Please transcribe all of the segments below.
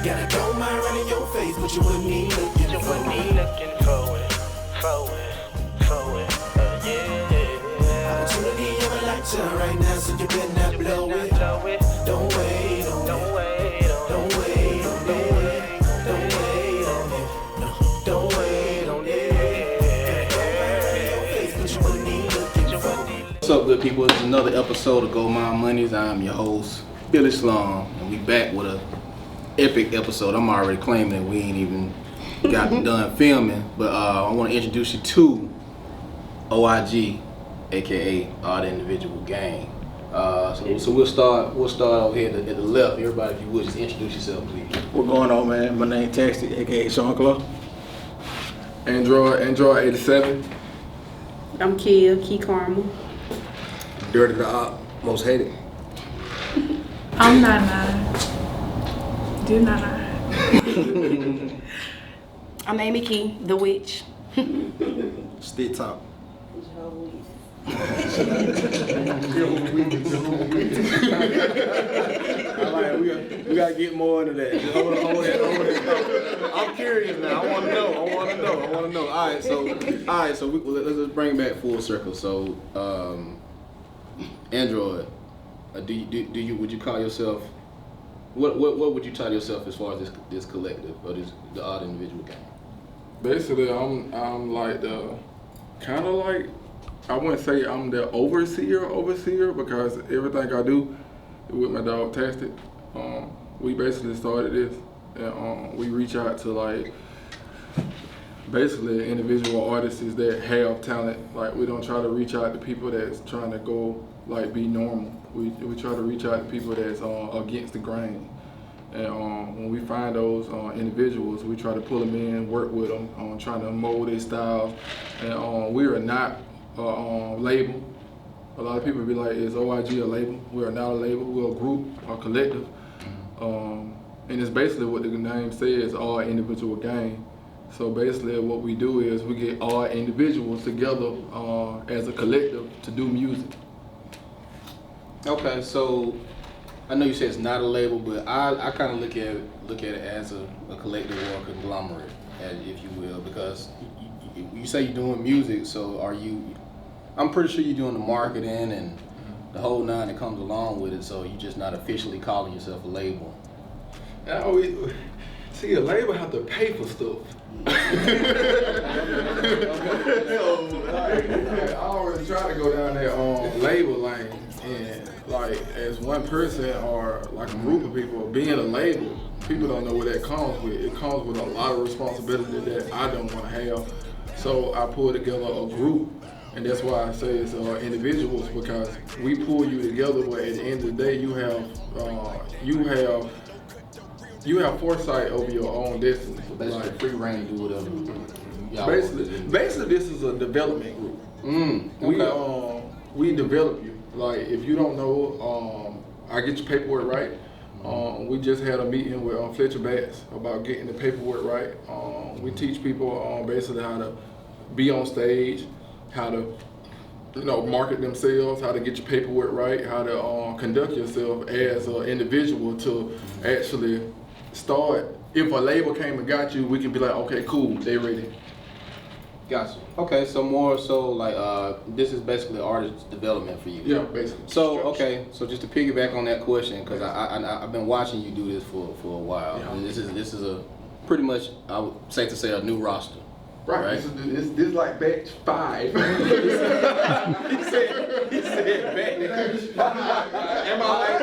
Got a gold mine right in your face, but you wouldn't need looking for it. Opportunity of a lifetime right now, so you better not blow it. Don't wait on it. Don't wait on it. Don't wait on it. No, don't wait on it. Got a gold mine right in your face, but you wouldn't need looking for it. What's up, good people? It's another episode of Goldmine Monies. I'm your host, Billy Slum, and we back with a epic episode. I'm already claiming that we ain't even got done filming, but I want to introduce you to OIG, aka Odd Individual Gang. So we'll start over here at the left. Everybody, if you would, just introduce yourself, please. What's going on, man? My name Taxi, aka Sean Claw. Android 87. I'm Key Karma. Dirty the Op, most hated. I'm not. Do not. I'm Amy Key, the witch. Stick top. We gotta get more into that. Just hold it. I'm curious now. I want to know. All right, so let's just bring it back full circle. So, Android, would you call yourself? What would you title yourself as far as this collective or the Odd Individual Gang? Basically, I'm like the kind of like, I wouldn't say I'm the overseer because everything I do with my dog Tastic. We basically started this, and we reach out to like basically individual artists that have talent. Like, we don't try to reach out to people that's trying to go like be normal. We try to reach out to people that's against the grain. And when we find those individuals, we try to pull them in, work with them, trying to mold their styles. And we are not a label. A lot of people be like, is OIG a label? We are not a label, we're a group, a collective. And it's basically what the name says, all individual gang. So basically what we do is we get all individuals together as a collective to do music. Okay, so I know you said it's not a label, but I kind of look at it as a collective or a conglomerate, if you will, because you say you're doing music, so are you? I'm pretty sure you're doing the marketing and the whole nine that comes along with it, so you're just not officially calling yourself a label. See, a label have to pay for stuff. I always try to go down that label lane, and like as one person or like a group of people, being a label, people don't know what that comes with. It comes with a lot of responsibility that I don't want to have. So I pull together a group, and that's why I say it's individuals, because we pull you together. But at the end of the day, you have foresight over your own destiny. So basically, like, free reign to do whatever. Basically, this is a development group. Okay. We develop you. Like, if you don't know, I get your paperwork right. We just had a meeting with Fletcher Bass about getting the paperwork right. We teach people basically how to be on stage, how to market themselves, how to get your paperwork right, how to conduct yourself as an individual to actually start. If a label came and got you, we can be like, okay, cool, they ready. Gotcha. Okay, so more so like this is basically artist development for you. Yeah, basically. So okay, so just to piggyback on that question, because I've been watching you do this for a while. Yeah. And this is a pretty much, I would safe to say, a new roster. Right. This is like batch 5. he said batch 5. Am I like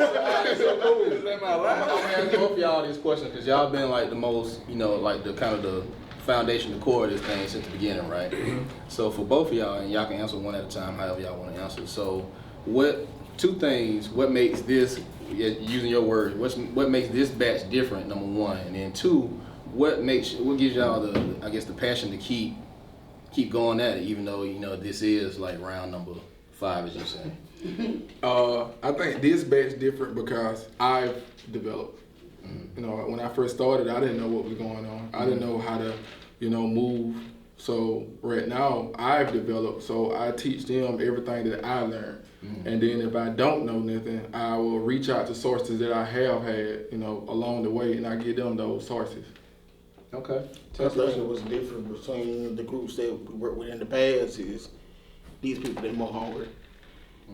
so cool? I'm gonna ask both of y'all this question because y'all been like the most, like the kind of the foundation, the core of this thing since the beginning, right? So for both of y'all, and y'all can answer one at a time, however y'all want to answer. So what makes this, using your words, what makes this batch different, number one, and then two, what gives y'all the passion to keep going at it, even though this is like round number 5, as you say. I think this batch different because I've developed. When I first started, I didn't know what was going on. I didn't know how to, move So right now I've developed, so I teach them everything that I learned. And then if I don't know nothing, I will reach out to sources that I have had, along the way, and I give them those sources. Okay. I think what's different between the groups that we worked with in the past is these people, they're more hungry.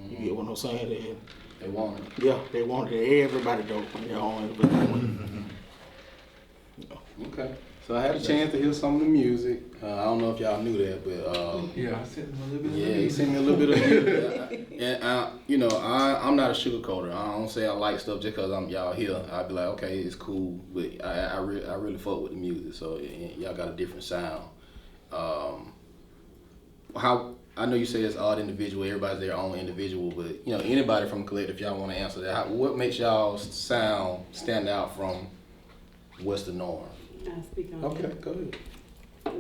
You get what I'm saying? They want it. Yeah, they want it. Everybody don't. Okay. So I had a chance to hear some of the music. I don't know if y'all knew that, but Yeah, I sent them a little bit. yeah, he sent me a little bit of music. And I'm not a sugarcoater. I don't say I like stuff just because I'm y'all here. I'd be like, okay, it's cool, but I really fuck with the music. So y'all got a different sound. How I know you say it's odd individual. Everybody's their own individual, but anybody from collective, y'all want to answer that? What makes y'all sound stand out from what's the norm? I'll speak on Okay, that. go ahead.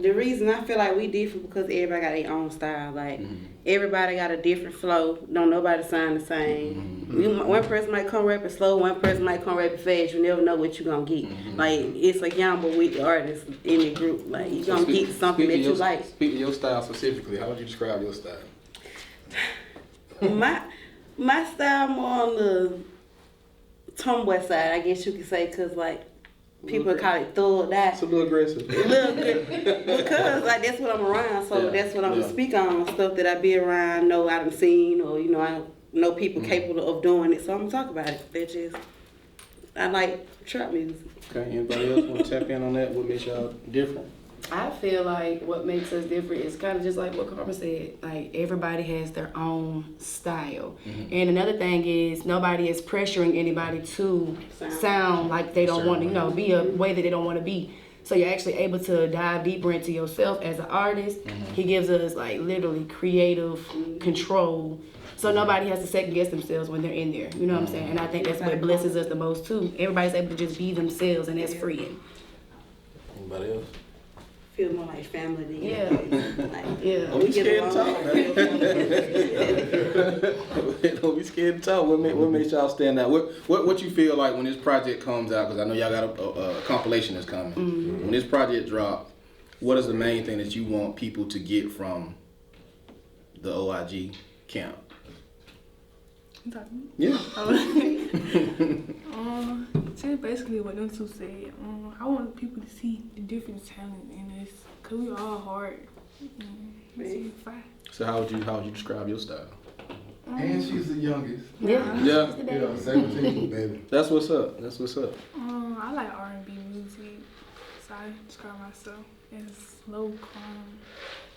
The reason I feel like we different because everybody got their own style. Like everybody got a different flow. Don't nobody sound the same. One person might come rapping slow. One person might come rapping fast. You never know what you gonna get. Like it's a gamble with the artists in the group. Like you gonna get something that you like. Speak to your style specifically. How would you describe your style? My style more on the tomboy side, I guess you could say, cause like. People call it thug that. It's a little aggressive. A little bit. Because like that's what I'm around, so that's what I'm gonna speak on. Stuff that I be around, know I done seen, or I know people capable of doing it, so I'm gonna talk about it. That just I like trap music. Okay, anybody else want to tap in on that? What makes y'all different? I feel like what makes us different is kind of just like what Carmen said. Like everybody has their own style. And another thing is nobody is pressuring anybody to sound like they don't want to, be a way that they don't want to be. So you're actually able to dive deeper into yourself as an artist. He gives us like literally creative control. So nobody has to second guess themselves when they're in there. You know what I'm saying? And I think that's what blesses us the most too. Everybody's able to just be themselves, and that's freeing. Anybody else? Feel more like family than Yeah. Don't be scared to talk, man. Don't be scared to talk. What makes y'all stand out? What you feel like when this project comes out? Because I know y'all got a compilation that's coming. When this project drop, what is the main thing that you want people to get from the OIG camp? Yeah. Just basically what them two said. I want people to see the different talent in us, cause we all hard. So how would you describe your style? And she's the youngest. Yeah. 17, baby. That's what's up. I like R&B music, so I describe myself as slow, calm.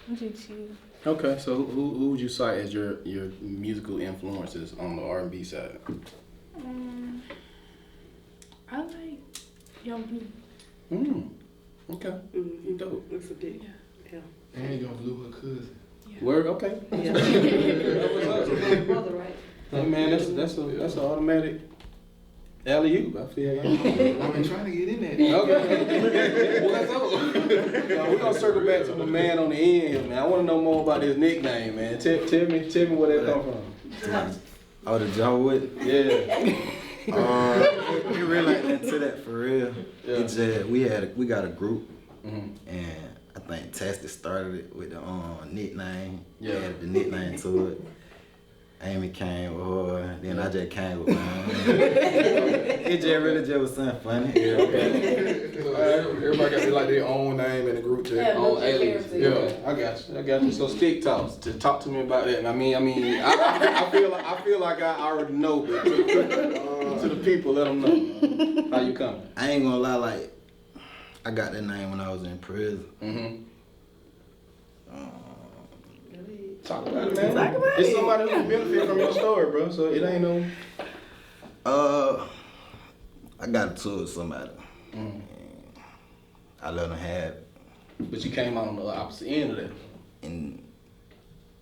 I'm just chill. Okay, so who would you cite as your musical influences on the R&B side? I like Young Blue. Okay. Dope. That's a big. Yeah. And Young Blue, her cousin. Word. Okay. Brother, right? Hey man, that's an automatic alley-oop. I feel like. I've been trying to get in there. Okay. Well, that's all. We're gonna circle back to the man on the end here, man. I want to know more about his nickname, man. Tell me where that come from. Oh, the John Wood? Yeah. We really ain't into that for real. Yeah. It's just we got a group, and I think Tasty started it with the nickname. Yeah. Added the nickname to it. Amy came with her, then I just came with mine. It just was something funny. Yeah. Everybody got like their own name in the group chat. Yeah. On alias. Yeah. I got you. So stick talks. To talk to me about that. And I feel like I already know, but to the people, let them know how you coming. I ain't gonna lie, like I got that name when I was in prison. Talk about it, man. It's somebody who can benefit from your story, bro. So it ain't no. I got into it with somebody. I let them have it. But you came out on the opposite end of that. And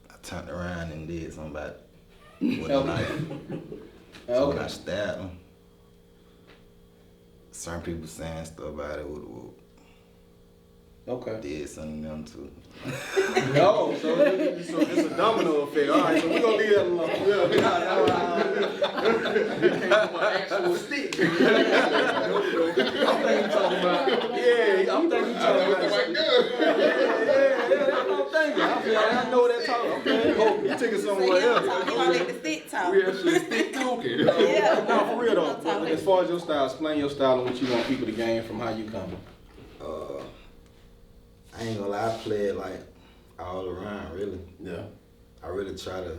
I turned around and did something about it with a knife. So when I stabbed him, certain people saying stuff about it did something to them too. No, so it's a domino effect. All right, so we're gonna leave that alone. You came from an actual stick. I'm thinking you talking about. Yeah, I'm thinking you talking about. Yeah. okay. Oh, you took it So somewhere you else. gonna let the stick talk. We actually stick talking. Yeah. No, for real though. Talk As far as your style, explain your style and what you want people to gain from how you come. I ain't gonna lie, I play it like all around, really. Yeah. I really try to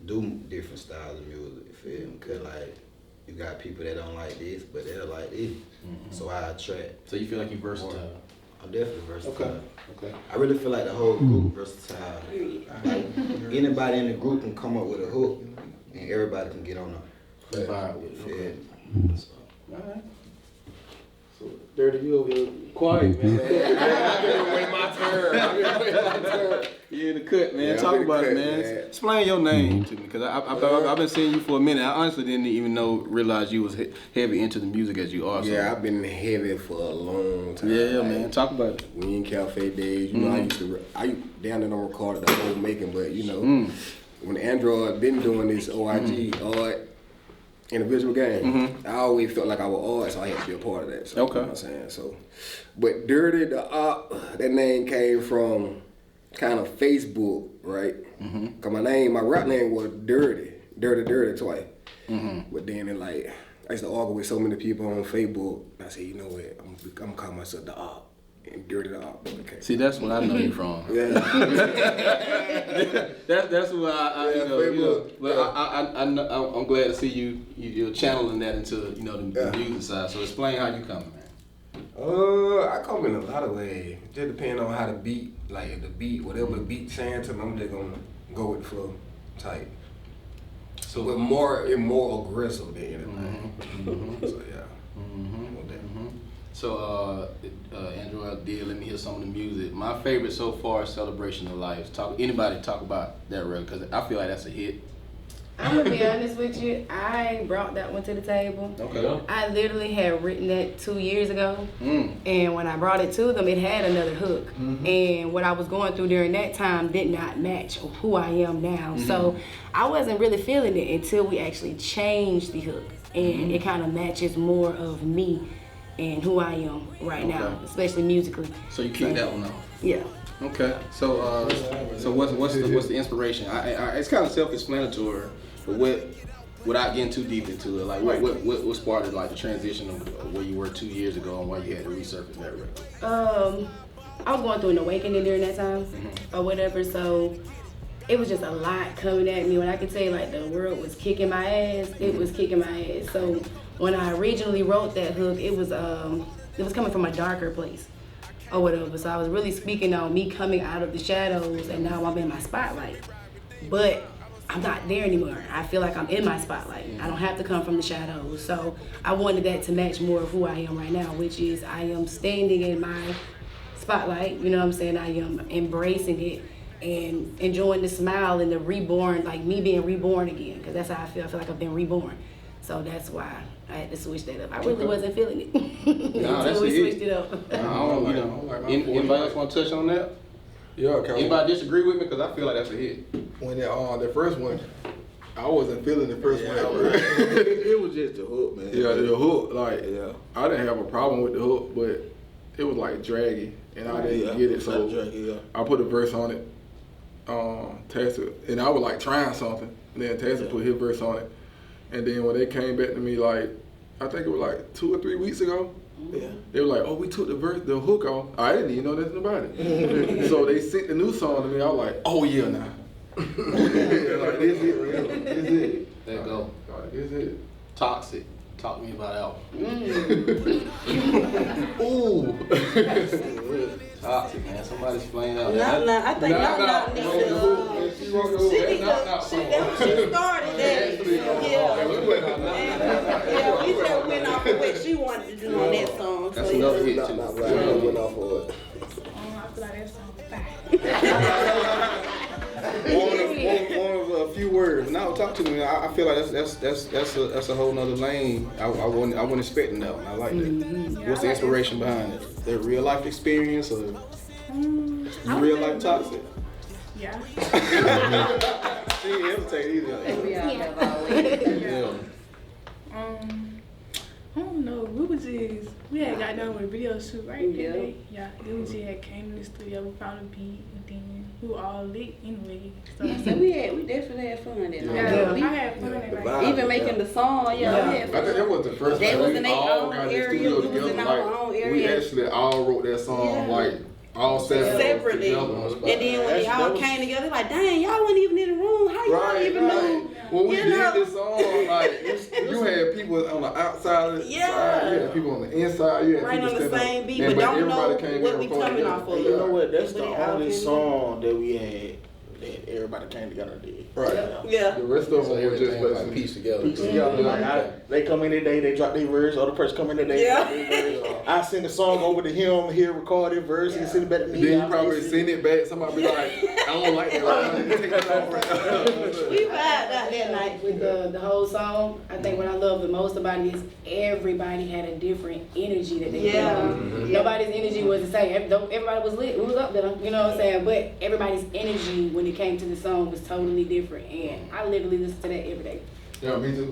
do different styles of music, you feel me? Cause like, you got people that don't like this, but they'll like this. So I attract. So you feel like you're versatile. I'm definitely versatile. Okay. I really feel like the whole group versatile. Like, anybody in the group can come up with a hook, and everybody can get on the Vibe with it. feel Okay. me? Alright. So, Dirty, you over here quiet, man. I've been waiting my turn. You in the cut, man. Yeah, Talk I'm in the about it, cut, man. man. Explain your name to me, because I've been seeing you for a minute. I honestly didn't even realize you was heavy into the music as you are. So. Yeah, I've been heavy for a long time. Yeah, like, man. Talk about it. We in cafe days, you know, I down there don't record the whole making, but you know, when Android been doing this OIG, art, individual game, I always felt like I was art, so I had to be a part of that. So, Okay. You know what I'm saying? So, but Dirty, the op, that name came from kind of Facebook, right? Cause my rap name was Dirty twice. But then it like, I used to argue with so many people on Facebook. I said, you know what, I'm gonna call myself the op. And Dirty the op. Okay. See, that's what I know you from. Yeah. That's what I Yeah, you know. Facebook. But I'm glad to see you're channeling that into the music side. So explain how you come, man. I come in a lot of ways. Just depending on how the beat, like the beat, whatever the beat saying to me, I'm just gonna go with the flow type. So it's more aggressive than anything. So yeah. No doubt. So Andrew did let me hear some of the music. My favorite so far is Celebration of Life. Anybody talk about that record? Because I feel like that's a hit. I'm gonna be honest with you. I brought that one to the table. Okay. I literally had written that 2 years ago, and when I brought it to them, it had another hook. And what I was going through during that time did not match who I am now. So I wasn't really feeling it until we actually changed the hook, and it kind of matches more of me and who I am right now, especially musically. So you keep that one off. Yeah. Okay. So what's the inspiration? It's kind of self-explanatory, but without getting too deep into it, like what sparked like the transition of where you were 2 years ago and why you had to resurface that record? I was going through an awakening during that time, or whatever. So it was just a lot coming at me. When I could say like the world was kicking my ass, it was kicking my ass. So when I originally wrote that hook, it was coming from a darker place, or whatever. So I was really speaking on me coming out of the shadows, and now I'm in my spotlight. But I'm not there anymore. I feel like I'm in my spotlight. I don't have to come from the shadows. So I wanted that to match more of who I am right now, which is I am standing in my spotlight. You know what I'm saying? I am embracing it and enjoying the smile and the reborn, like me being reborn again, because that's how I feel. I feel like I've been reborn. So that's why I had to switch that up. I really wasn't feeling it until we switched it up. Anybody else want to touch on that? Yeah, Anybody disagree with me? Because I feel like that's a hit. when the first one, I wasn't feeling the first one. It was just the hook, man. Yeah, the hook, like, I didn't have a problem with the hook, but it was like draggy, and I didn't get it, so I put a verse on it. Tessa, and I was like trying something, and then Tessa put his verse on it, and then when they came back to me, like, I think it was like 2 or 3 weeks ago, they were like, oh, we took the hook off. I didn't even know nothing about it. So they sent the new song to me, I was like, oh yeah, nah. Like, this it, man. This it. There you go. This it. Toxic. Talk to me about that one. Ooh. Toxic, man. Somebody's playing out. I think not needs to. She started that. Yeah, we just went off of what she wanted to do on that song. That's another hit too. Went off for it. I feel like that song One of a few words. Now talk to me. I feel like that's a whole nother lane. I wasn't expecting that one. I like that. What's the inspiration behind it? The real life experience or real life toxic? Yeah. She didn't hesitate either. We all have always. Yeah. I don't don't know. We had got done with a video shoot right Yeah. that day. Yeah, then we just had came to the studio, we found a beat, and then we were all lit anyway. So So we definitely had fun that night. yeah, We- I had fun that night. vibe. even making the song, we had I fun. think that was the first They time was we in their all own got in the area, studio we was in together. our Like, own we area. actually all wrote that song, Yeah. like, all seven of us Separately. together. And then when That's- they all that was- came together, like, dang, y'all wasn't even in the room. How y'all even knew? When we You did know? this song, like, you had people on the outside of the Yeah. side, you had people on the inside, you had Right people on the standing same up, beat, and but don't everybody know came what in we and recorded coming it. off of. And you know what? That's But the they all only came song that we had that everybody came together and did. Right. Yeah. The rest of So them were just everything like basically piece together. Piece together. Like they come in today, they drop their verse. Other person come in today, Yeah. drop their verse. I sing a song over to him, he'll record his verse, he send it back to me. Then you I probably listen. send it back. Somebody be like, I don't like that. Right? Take that off right We vibed out that night. With the whole song, I think what I love the most about it is everybody had a different energy that they Yeah. put on. Nobody's energy was the same. Everybody was lit. We was up there, you know what I'm saying? But everybody's energy when it came to the song was totally different. And I literally listen to that every day. Yeah, me too.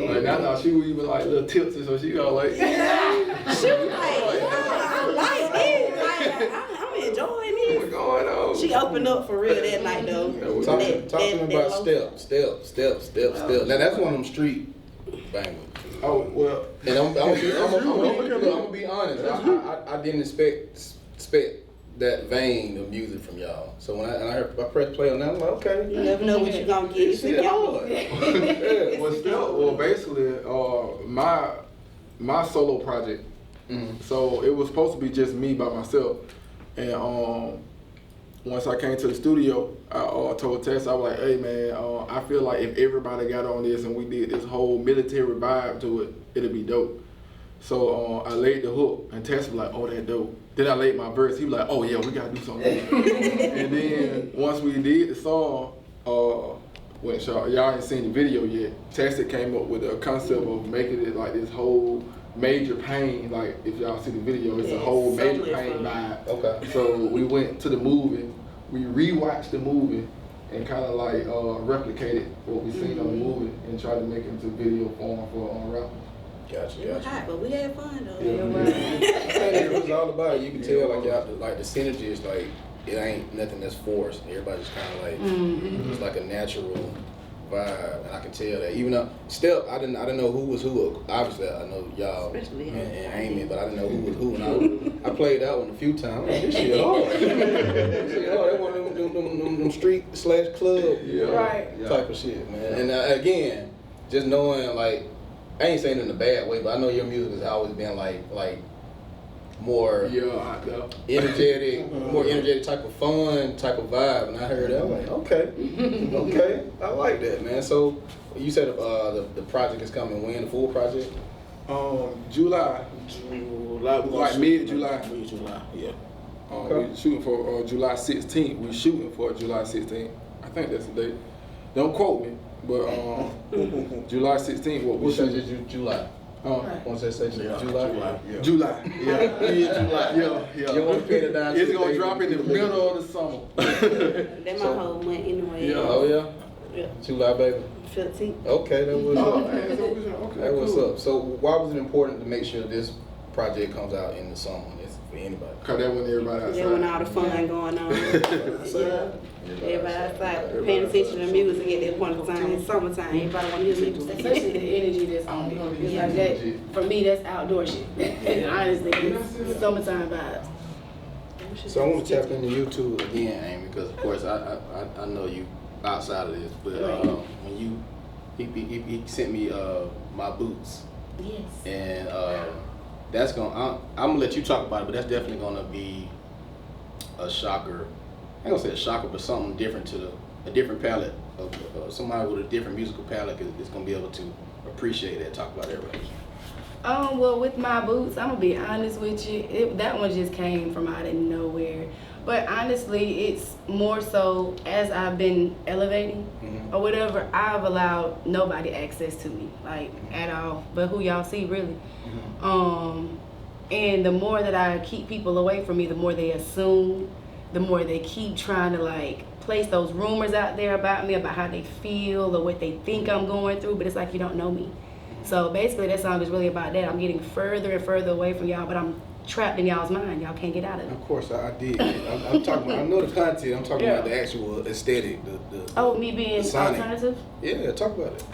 Like now she was even like little tipsy, so she go like, She was like, I like this. Like, I'm enjoying what's this. going on? She opened up for real that night, though. Talk That- to me that- about that step. Now that's one of them street bangers. Oh well, And I'm gonna be honest. I didn't expect that vein of music from y'all. So when I press play on that, I'm like, okay. You never know what you're gonna get. This shit hard. yeah. Well, basically, my solo project. So it was supposed to be just me by myself, and once I came to the studio, I told Tess, I was like, hey man, I feel like if everybody got on this and we did this whole military vibe to it, it'd be dope. So I laid the hook, and Tess was like, oh, that dope. Then I laid my verse. He was like, oh yeah, we gotta do something. And then once we did the song, when y'all ain't seen the video yet, Tess came up with a concept of making it like this whole Major Pain. Like if y'all see the video, it's a whole so Major much Pain fun. vibe. Okay. So we went to the movie, we rewatched the movie, and kind of like replicated what we seen on the movie and tried to make it into video form for rappers. Gotcha. It was hot, but we had fun though. It was all about it. You can tell like y'all like the synergy is like it ain't nothing that's forced. Everybody's kind of like it's like a natural vibe, and I can tell that. Even though still I didn't know who was who. Obviously I know y'all Especially and Amy, but I didn't know who was who. And I played that one a few times. I'm like, this shit hard. This shit hard. That one of them street / club Right. type of shit, man. And again, just knowing like. I ain't saying it in a bad way, but I know your music has always been like more energetic type of fun type of vibe, and I heard that I'm like, okay, I like that, man. So you said the project is coming when, the full project? July, like mid-July. Mid-July, yeah. We shooting for July 16th. We shooting for July 16th. I think that's the date. Don't quote me, but July 16th. What we What's that? shooting? July. Once they say July. Yeah. July. Yeah. Mid-July. Yeah. You don't want to pin it down. It's to the gonna date. drop in the middle of the summer. That my whole month anyway. Yeah. Oh yeah. Yeah. July, baby. 15th. Okay, that was. Okay. That was Cool. up. So why was it important to make sure this project comes out in the summer? It's for anybody. Cause that when everybody outside. That when all the fun going on. Yeah. Everybody outside paying attention to music at that point in time. It's summertime. Everybody want to hear music. Especially the energy that's on it. It's like that, for me, that's outdoor shit. Honestly, it's summertime vibes. So I want to tap into you too again, Amy, because of course I know you outside of this, but when he sent me my boots, Yes. and that's I'm gonna let you talk about it, but that's definitely gonna be a shocker. I ain't gonna say a shocker, but something different to a different palette of somebody with a different musical palette is gonna be able to appreciate that. Talk about that, right? Well, with my boots, I'm gonna be honest with you. That one just came from out of nowhere. But honestly, it's more so as I've been elevating or whatever, I've allowed nobody access to me, like at all, but who y'all see really. And the more that I keep people away from me, the more they assume, the more they keep trying to like place those rumors out there about me, about how they feel or what they think I'm going through. But it's like, you don't know me. So basically, that song is really about that. I'm getting further and further away from y'all, but I'm trapped in y'all's mind. Y'all can't get out of it. Of course, I did. I'm talking about, I know the content, I'm talking Yeah. about the actual aesthetic. Oh, me being the sonic. alternative? Yeah, talk about it.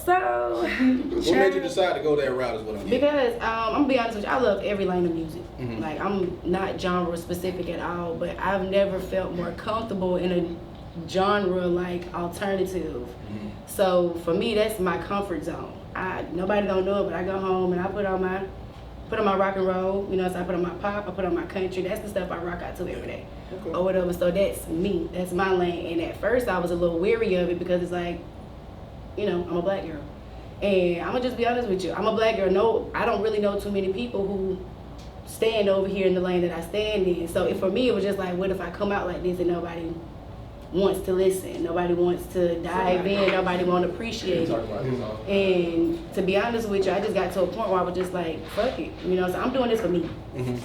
So, What made you decide to go that route is what I'm getting. because I'm gonna be honest with you, I love every lane of music. Mhm. Like, I'm not genre specific at all, but I've never felt more comfortable in a genre like alternative. So for me, that's my comfort zone. Nobody don't know it, but I go home and I put on my rock and roll. You know, so I put on my pop, I put on my country. That's the stuff I rock out to every day, or whatever. So that's me. That's my lane. And at first, I was a little weary of it because it's like, you know, I'm a black girl. And I'm gonna just be honest with you. I'm a black girl. No, I don't really know too many people who stand over here in the lane that I stand in. So for me, it was just like, what if I come out like this and nobody wants to listen? Nobody wants to dive in. Nobody won't appreciate it. And to be honest with you, I just got to a point where I was just like, fuck it. You know, so I'm doing this for me.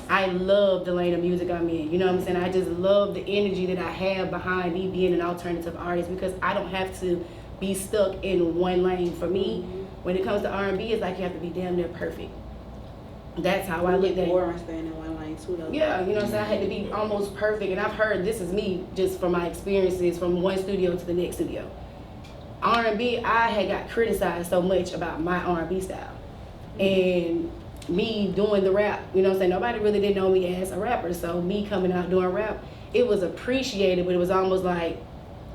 I love the lane of music I'm in. You know what I'm saying? I just love the energy that I have behind me being an alternative artist because I don't have to be stuck in one lane. For me, when it comes to R&B, it's like you have to be damn near perfect. That's how I look at it. Boring staying in one lane too, though. Yeah, you know what I'm saying? I had to be almost perfect, and I've heard, this is me, just from my experiences from one studio to the next studio. R&B, I had got criticized so much about my R&B style. And me doing the rap, you know what I'm saying? Nobody really didn't know me as a rapper, so me coming out doing rap, it was appreciated, but it was almost like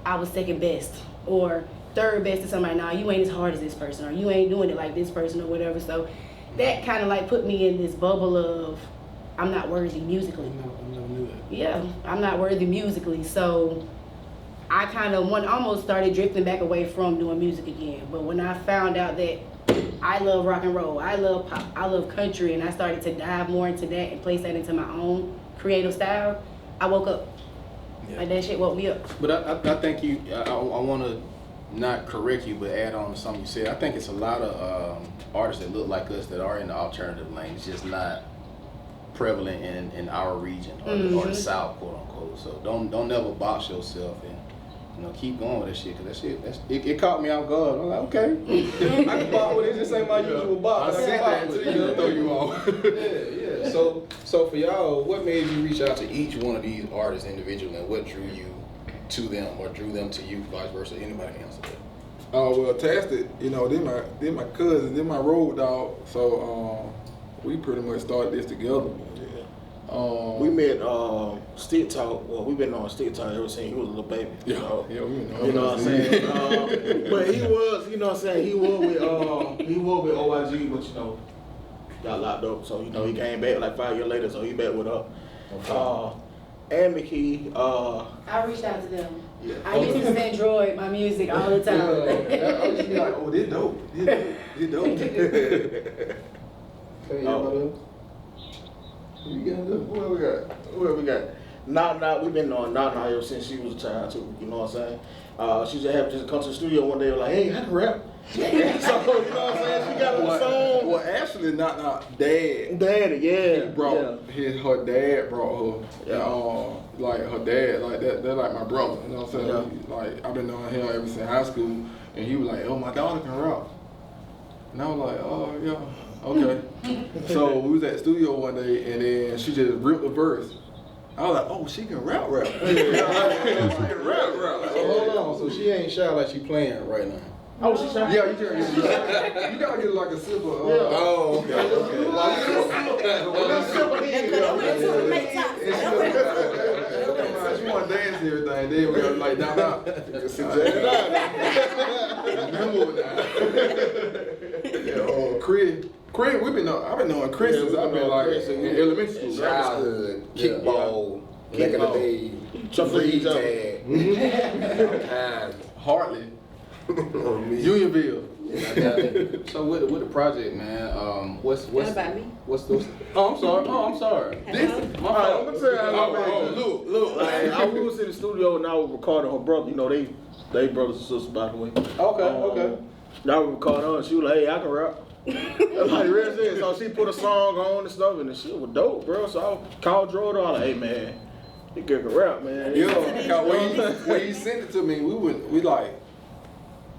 I was second best, or third best to somebody. Nah, you ain't as hard as this person, or you ain't doing it like this person, or whatever. So that kind of like put me in this bubble of I'm not worthy musically. I never knew that. Yeah, I'm not worthy musically. So I kind of almost started drifting back away from doing music again. But when I found out that I love rock and roll, I love pop, I love country, and I started to dive more into that and place that into my own creative style, I woke up. Yeah. Like that shit woke me up. But I think I want to not correct you, but add on to something you said. I think it's a lot of artists that look like us that are in the alternative lane. It's just not prevalent in our region or the South, quote unquote. So don't never box yourself and, you know, keep going with that shit, because it caught me off guard. I'm like, okay, I can box with it. This ain't my usual box. I said that until you throw you off. Yeah. So for y'all, what made you reach out to each one of these artists individually, and what drew you to them or drew them to you, vice versa? Anybody can answer that. Well, Tasted, you know, they're my cousins, they're my road dog. So we pretty much started this together. We met Stick Talk. Well, we've been on Stick Talk ever since he was a little baby. Yeah, You know, we know. you know what I'm saying? But he was, you know what I'm saying, he was with OIG, but you know, got locked up. So, you know, he came back like 5 years later, so he back with us. And McKee, I reached out to them. yeah. I used to send Droid my music all the time. I used to be like, oh, they're dope. They're dope. Okay, anybody else? Who have we got? Nah, we've been on Nah ever since she was a child too. You know what I'm saying? She just come to the studio one day and like, hey, I can rap. So, you know what I'm saying? She got a song. Well, actually, not dad. Daddy, yeah. He brought her dad brought her. Yeah. Like her dad, like they're like my brother. You know what I'm saying? Yeah. Like I've been knowing him ever since high school, and he was like, "Oh, my daughter can rap." And I was like, "Oh yeah, okay." So we was at the studio one day, and then she just ripped the verse. I was like, "Oh, she can rap." She can rap. So hold on. So she ain't shy like she playing right now. Oh, she's trying. Yeah, you gotta get like a sip of. Oh, She want to dance and everything. Then we gotta like down out. Chris, I've been knowing Chris since I've been like in elementary school. Childhood, kickball, back in the day, free tag. Hartley, Unionville. So with the project, man, what's What about me? what's those? Oh, I'm sorry. This, My fault. I'm gonna tell you how I look. Like, I was in the studio and I was recording her brother. You know, they brothers and sisters, by the way. Okay. Now we recording her and she was like, hey, I can rap. Like, real shit. So she put a song on and stuff and the shit was dope, bro. So I called Drew, I was like, hey, man, you can rap, man. Yo, when you sent it to me, we like,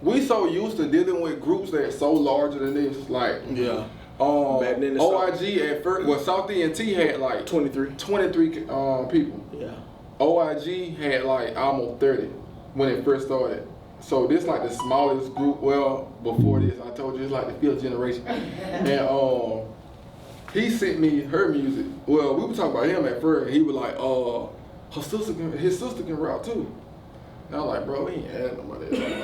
we so used to dealing with groups that's so larger than this, like Yeah. Back then, the OIG at first, well, South E&T had like 23. 23 people. Yeah. OIG had like almost 30 when it first started. So this like the smallest group. Well, before this, I told you it's like the fifth generation. And he sent me her music. Well, we were talking about him at first, and he was like, his sister can rap too. And I was like, bro, we ain't had nobody else.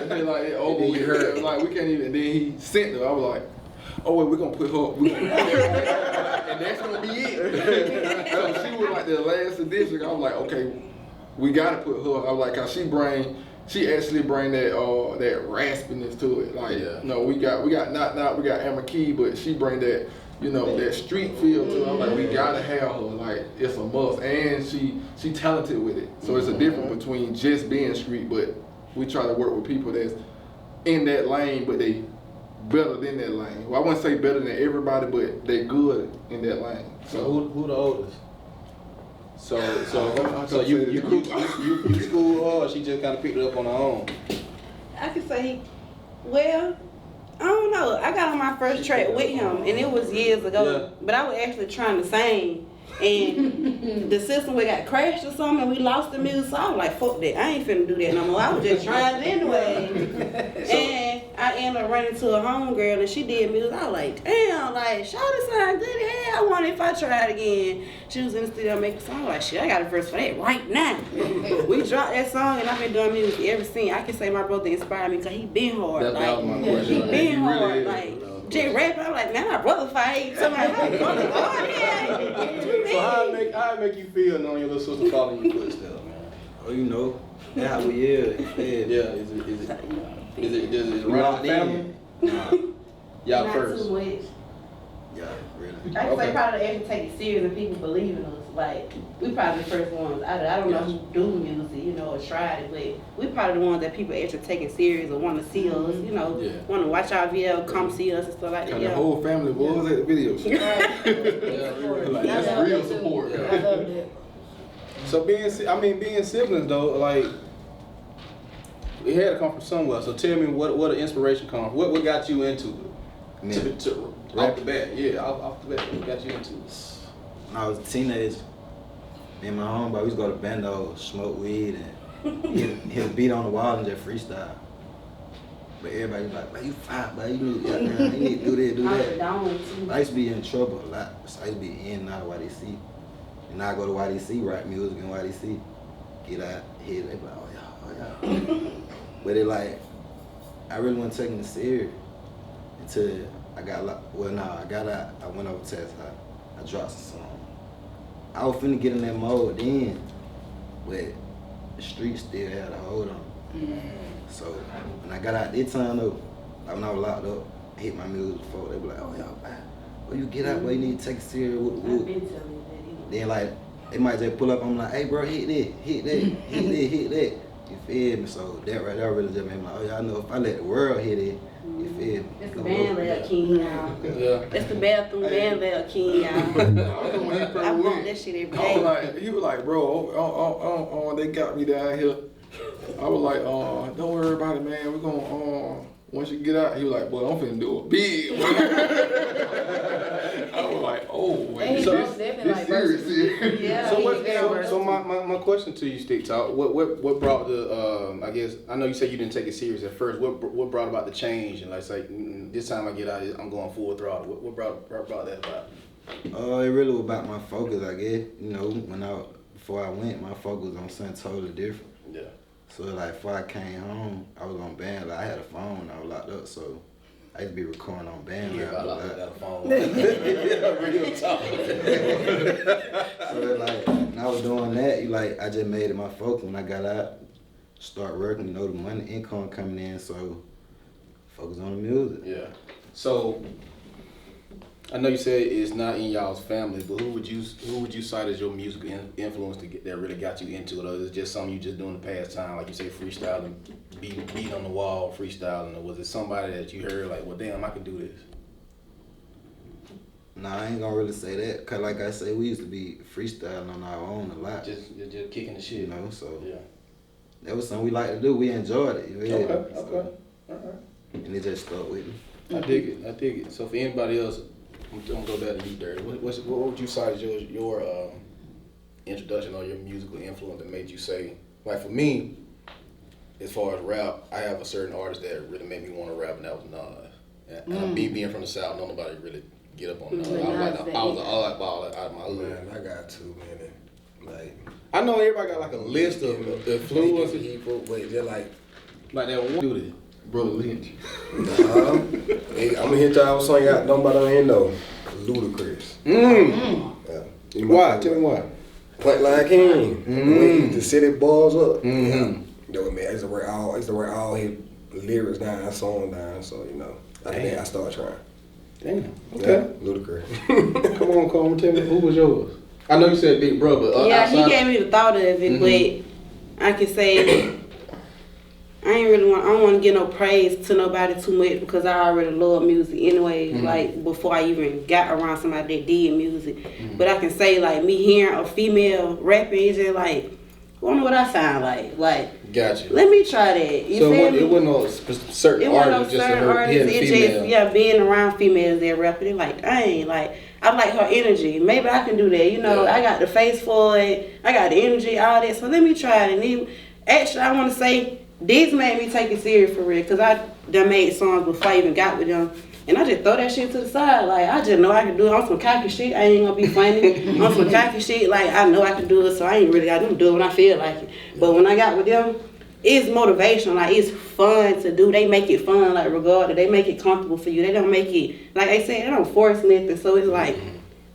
Like, over with her. Like, we can't even. Then he sent her. I was like, oh, wait, we're going to put her. And that's going to be it. So she was like the last edition. I was like, okay, we got to put her. I was like, cause she actually bring that raspiness to it. Like, no, we got Not, we got Emma Key, but she bring that, that street feel to it. I'm like, we gotta have her. Like, it's a must, and she talented with it. So it's a difference between just being street, but we try to work with people that's in that lane, but they better than that lane. Well, I wouldn't say better than everybody, but they good in that lane. So who the oldest? So you school her, or she just kind of picked it up on her own? I could say, well, I don't know. I got on my first track with him, and it was years ago. But I was actually trying to sing, and the system got crashed or something, and we lost the music. So I was like, fuck that. I ain't finna do that no more. I was just trying it anyway. And I ended up running to a homegirl, and she did music. I was like, damn, like, Shawty sound good as hell. I wonder if I tried again. She was in the studio making a song. Like, shit, I got a verse for that right now. We dropped that song, and I've been doing music ever since. I can say my brother inspired me because he been hard. That was my question. He been hard. Like, J rapping, I'm like, man, my brother fight. Somebody, my brother hard, yeah. So how it make you feel knowing your little sister following your footsteps, man? Oh, that's how we is. Yeah, is it around the family? Nah. Y'all Not first. too much. Yeah, really. I can say probably they actually take it serious and people believe in us. Like, we probably the first ones. I don't know who do music, or tried it, but we probably the ones that people actually take it serious or want to see us, want to watch our video, come see us and stuff like that. The whole family was at the video shoot. Like, that's real support. I love that. So being siblings though, like, it had to come from somewhere. So tell me what the inspiration comes. What got you into it? To off the bat, yeah, off the bat, what got you into it? When I was a teenager, me and my homeboy, we used to go to bando, smoke weed, and he'll beat on the wall and just freestyle. But everybody was like, you fine, but you need to do this, do that. I used to be in trouble a lot. So I used to be in and out of YDC. And now I go to YDC, write music in YDC, get out, hit it, they be like, oh yeah. But it like, I really wasn't taking it serious until I got I got out, I went over to Test High. I dropped some song. I was finna get in that mode then, but the street still had a hold on me. So when I got out this time though, like when I was locked up, I hit my music before, they be like, oh y'all bad. Well, you get out, but you need to take it serious with the wood. Then like, they might just pull up, I'm like, hey bro, hit that, hit that. You feel me? So that right there really just made me like, oh y'all know if I let the world hit it, you feel me? That's the band layout king, y'all. Yeah. That's the bathroom band layout king, y'all. I want that shit every day. He was like, bro, they got me down here. I was like, don't worry about it, man. We're gonna, once you get out, he was like, boy, I'm finna do it big. I was like, oh, And he most definitely like verses. Yeah. So my question to you, Stick Talk, what brought the I guess I know you said you didn't take it serious at first. What brought about the change and like say this time I get out, I'm going full throttle. What brought that about? It really was about my focus, I guess. Before I went, my focus was on something totally different. Yeah. So like before I came home, I was on band. Like I had a phone, I was locked up, so I used to be recording on band. Yeah, I got a phone. Real talk. So like when I was doing that, I just made it my focus. When I got out, start working, the money, income coming in, so focus on the music. Yeah. So I know you said it's not in y'all's family, but who would you cite as your musical influence that really got you into it? Or is it just something you just doing the past time, like you say, freestyling, beating on the wall, freestyling? Or was it somebody that you heard like, well, damn, I can do this? Nah, I ain't gonna really say that, cause like I said, we used to be freestyling on our own a lot. Just kicking the shit. So yeah. that was something we like to do. We enjoyed it. You feel me? Okay. So, All right. and it just stuck with me. I dig it. So for anybody else, I'm gonna go back to you, Dirty. What would you cite as your introduction or your musical influence that made you say, like for me, as far as rap, I have a certain artist that really made me want to rap, and that was Nas. And me being from the South, nobody really get up on Nas. I was an oddball out of my hood. Man, I got too many. Like, I know everybody got like a list of influences. people, but they're like, Like that one dude, Brother Lynch. nah. Hey, I'm gonna hit y'all with something y'all nobody don't even know. Ludacris. Yeah. He my Why? favorite. Tell me why. Point Line King. When the city balls up. Mhm. That was me. I used to write all his lyrics down, songs down. So after that I started trying. Damn. Okay. Yeah, Ludacris. Come on, tell me who was yours. I know you said Big Brother. Yeah, he gave me the thought of it, but I can say I don't want to give no praise to nobody too much because I already love music anyway. Like before I even got around somebody that did music, but I can say like me hearing a female rapping is just like, I wonder what I sound like. Like, Gotcha. let me try that. You So feel me? it wasn't no certain It wasn't no artist, just certain her artist. It female. just being around females that rap it. Like, dang, like I like her energy. Maybe I can do that. You know, Yeah. I got the face for it. I got the energy, all that. So let me try it. And then, actually, I want to say this made me take it serious for real, cause I done made songs before I even got with them. And I just throw that shit to the side. Like, I just know I can do it. On some cocky shit, I ain't gonna be funny. On some cocky shit, like, I know I can do it, so I ain't really got to do it when I feel like it. But when I got with them, it's motivation. Like, it's fun to do. They make it fun, like, regardless. They make it comfortable for you. They don't make it, like they say, they don't force nothing. So it's like,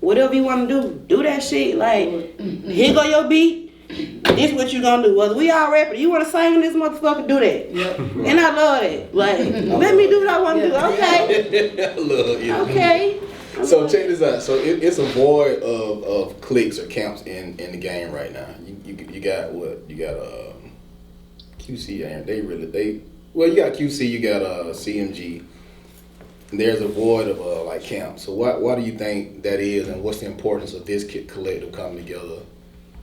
whatever you want to do that shit. Like, here go your beat. This what you gonna do. Whether we all rapping, you wanna sing this motherfucker, do that. Yep. And I love that. Like, let me do what I wanna do. Okay. I love you. Okay. So check this out. So it's a void of cliques or camps in the game right now. You got what? You got QC, and you got QC, you got CMG. There's a void of like camps. So why do you think that is, and what's the importance of this collective coming together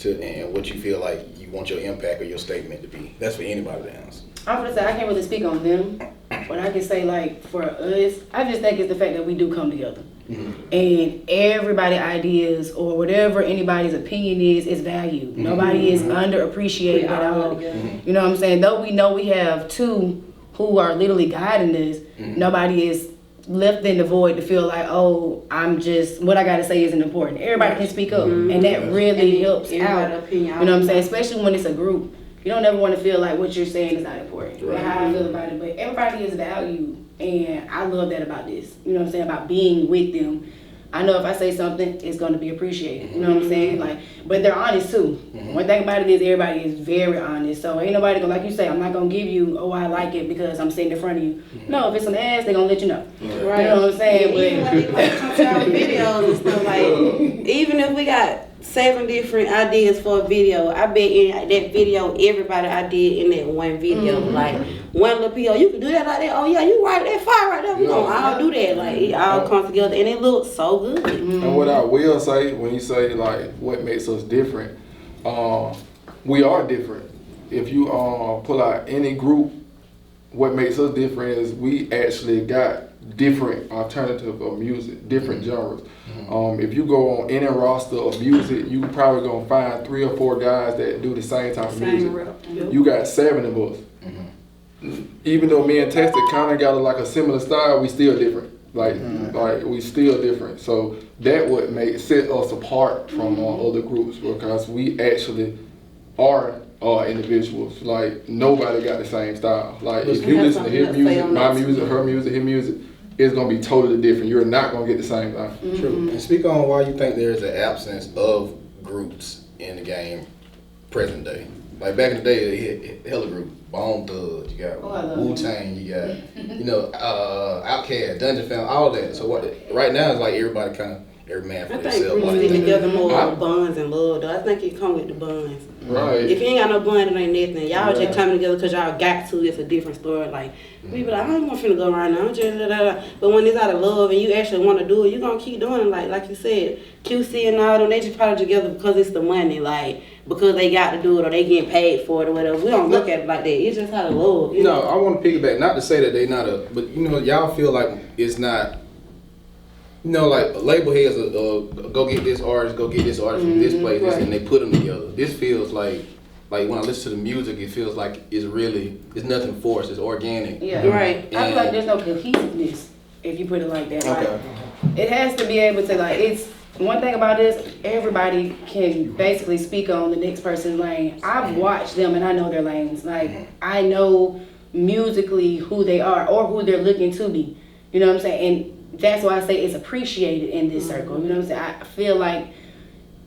and what you feel like you want your impact or your statement to be? That's for anybody to answer. I'm gonna say I can't really speak on them, but I can say like for us, I just think it's the fact that we do come together, and everybody ideas or whatever anybody's opinion is valued. Nobody is underappreciated at all. You know what I'm saying? Though we know we have two who are literally guiding us, nobody is left in the void to feel like, oh, I'm just, what I gotta say isn't important. Everybody can speak up, and that really helps out. You know what I'm saying? Especially when it's a group. You don't ever want to feel like what you're saying is not important. Right. That's how I feel about it. But everybody is valued, and I love that about this. You know what I'm saying? About being with them. I know if I say something, it's going to be appreciated. You know what I'm saying? Like, but they're honest too. One thing about it is everybody is very honest. So ain't nobody gonna, like you say, I'm not gonna give you, oh, I like it because I'm sitting in front of you. No, if it's some ass, they gonna let you know. Right. You know what I'm saying? Even when they like come to our videos and stuff, like, even if we got 7 different ideas for a video, I bet in that video, everybody I did in that one video. Like, one little PO, you can do that like that. Oh yeah, you right, that fire right there. We gonna all do that. Like, it all comes together, and it looks so good. And what I will say, when you say like what makes us different, we are different. If you pull out any group, what makes us different is we actually got different alternative of music, different genres. If you go on any roster of music, you probably gonna find 3 or 4 guys that do the same type of music. You got 7 of us. Even though me and Tested kind of got like a similar style, we still different. Like we still different. So that would set us apart from other groups, because we actually are individuals. Like, nobody got the same style. Like, if you listen to his music, my music, her music, his music, it's gonna be totally different. You're not gonna get the same thing. True. And speak on why you think there's an absence of groups in the game present day. Like back in the day, they had hella groups. Bone Thugs, you got Wu-Tang, you got, Outkast, Dungeon Family, all that. So right now it's like everybody every man for I think themselves. groups stick together more with buns and love, though. I think it come with the buns. Right. If you ain't got no bun, it ain't nothing. Y'all just coming together because y'all got to. It's a different story. Like, we be like, I don't want to go right now. I'm just But when it's out of love and you actually want to do it, you gonna keep doing it. Like you said, QC and all them, they just probably together because it's the money. Like, because they got to do it or they getting paid for it or whatever. We don't look at it like that. It's just how the Lord. You No, know? I want to piggyback. Not to say that they not but y'all feel like it's not. Like label heads go get this artist, go get this artist from this place, right. and they put them together. This feels like when I listen to the music, it feels like it's nothing forced. It's organic. Yeah, right. I feel like there's no cohesiveness if you put it like that. Okay. Like, it has to be able to it's one thing about this. Everybody can basically speak on the next person's lane. I've watched them and I know their lanes. Like I know musically who they are or who they're looking to be. You know what I'm saying? And that's why I say it's appreciated in this circle. You know what I'm saying? I feel like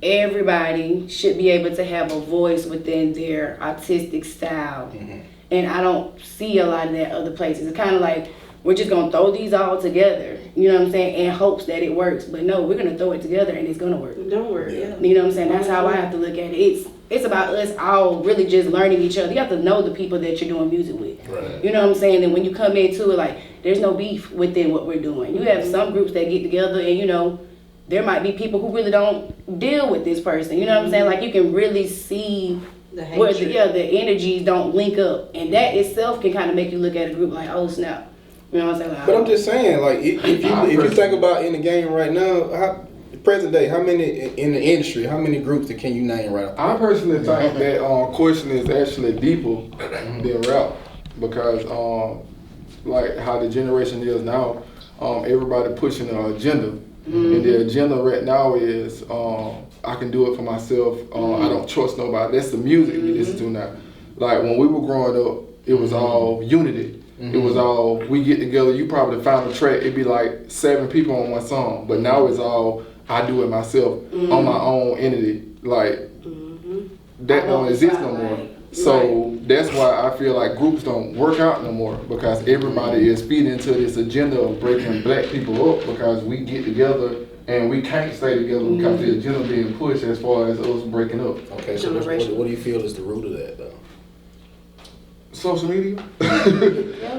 everybody should be able to have a voice within their artistic style. And I don't see a lot of that other places. It's kind of like we're just going to throw these all together, you know what I'm saying, in hopes that it works. But no, we're going to throw it together and it's going to work. Don't worry, yeah. You know what I'm saying? That's how I have to look at it. It's about us all really just learning each other. You have to know the people that you're doing music with. Right. You know what I'm saying? And when you come into it, like, there's no beef within what we're doing. You have some groups that get together and, there might be people who really don't deal with this person. You know what I'm saying? Like, you can really see where the energies don't link up. And that itself can kind of make you look at a group like, oh, snap. You know what I'm saying? Like, But I'm just saying, like, if you think about in the game right now, present day, how many in the industry, how many groups can you name right now? I personally think that question is actually deeper than rap because like how the generation is now, everybody pushing an agenda. And the agenda right now is I can do it for myself. I don't trust nobody. That's the music we listen to now. Like when we were growing up, it was all unity. It was all, we get together, you probably found a track, it'd be like 7 people on one song. But now it's all, I do it myself on my own entity. Like, that don't exist no more. So that's why I feel like groups don't work out no more because everybody is feeding into this agenda of breaking black people up because we get together and we can't stay together because the agenda being pushed as far as us breaking up. Okay, so what do you feel is the root of that, though? Social media,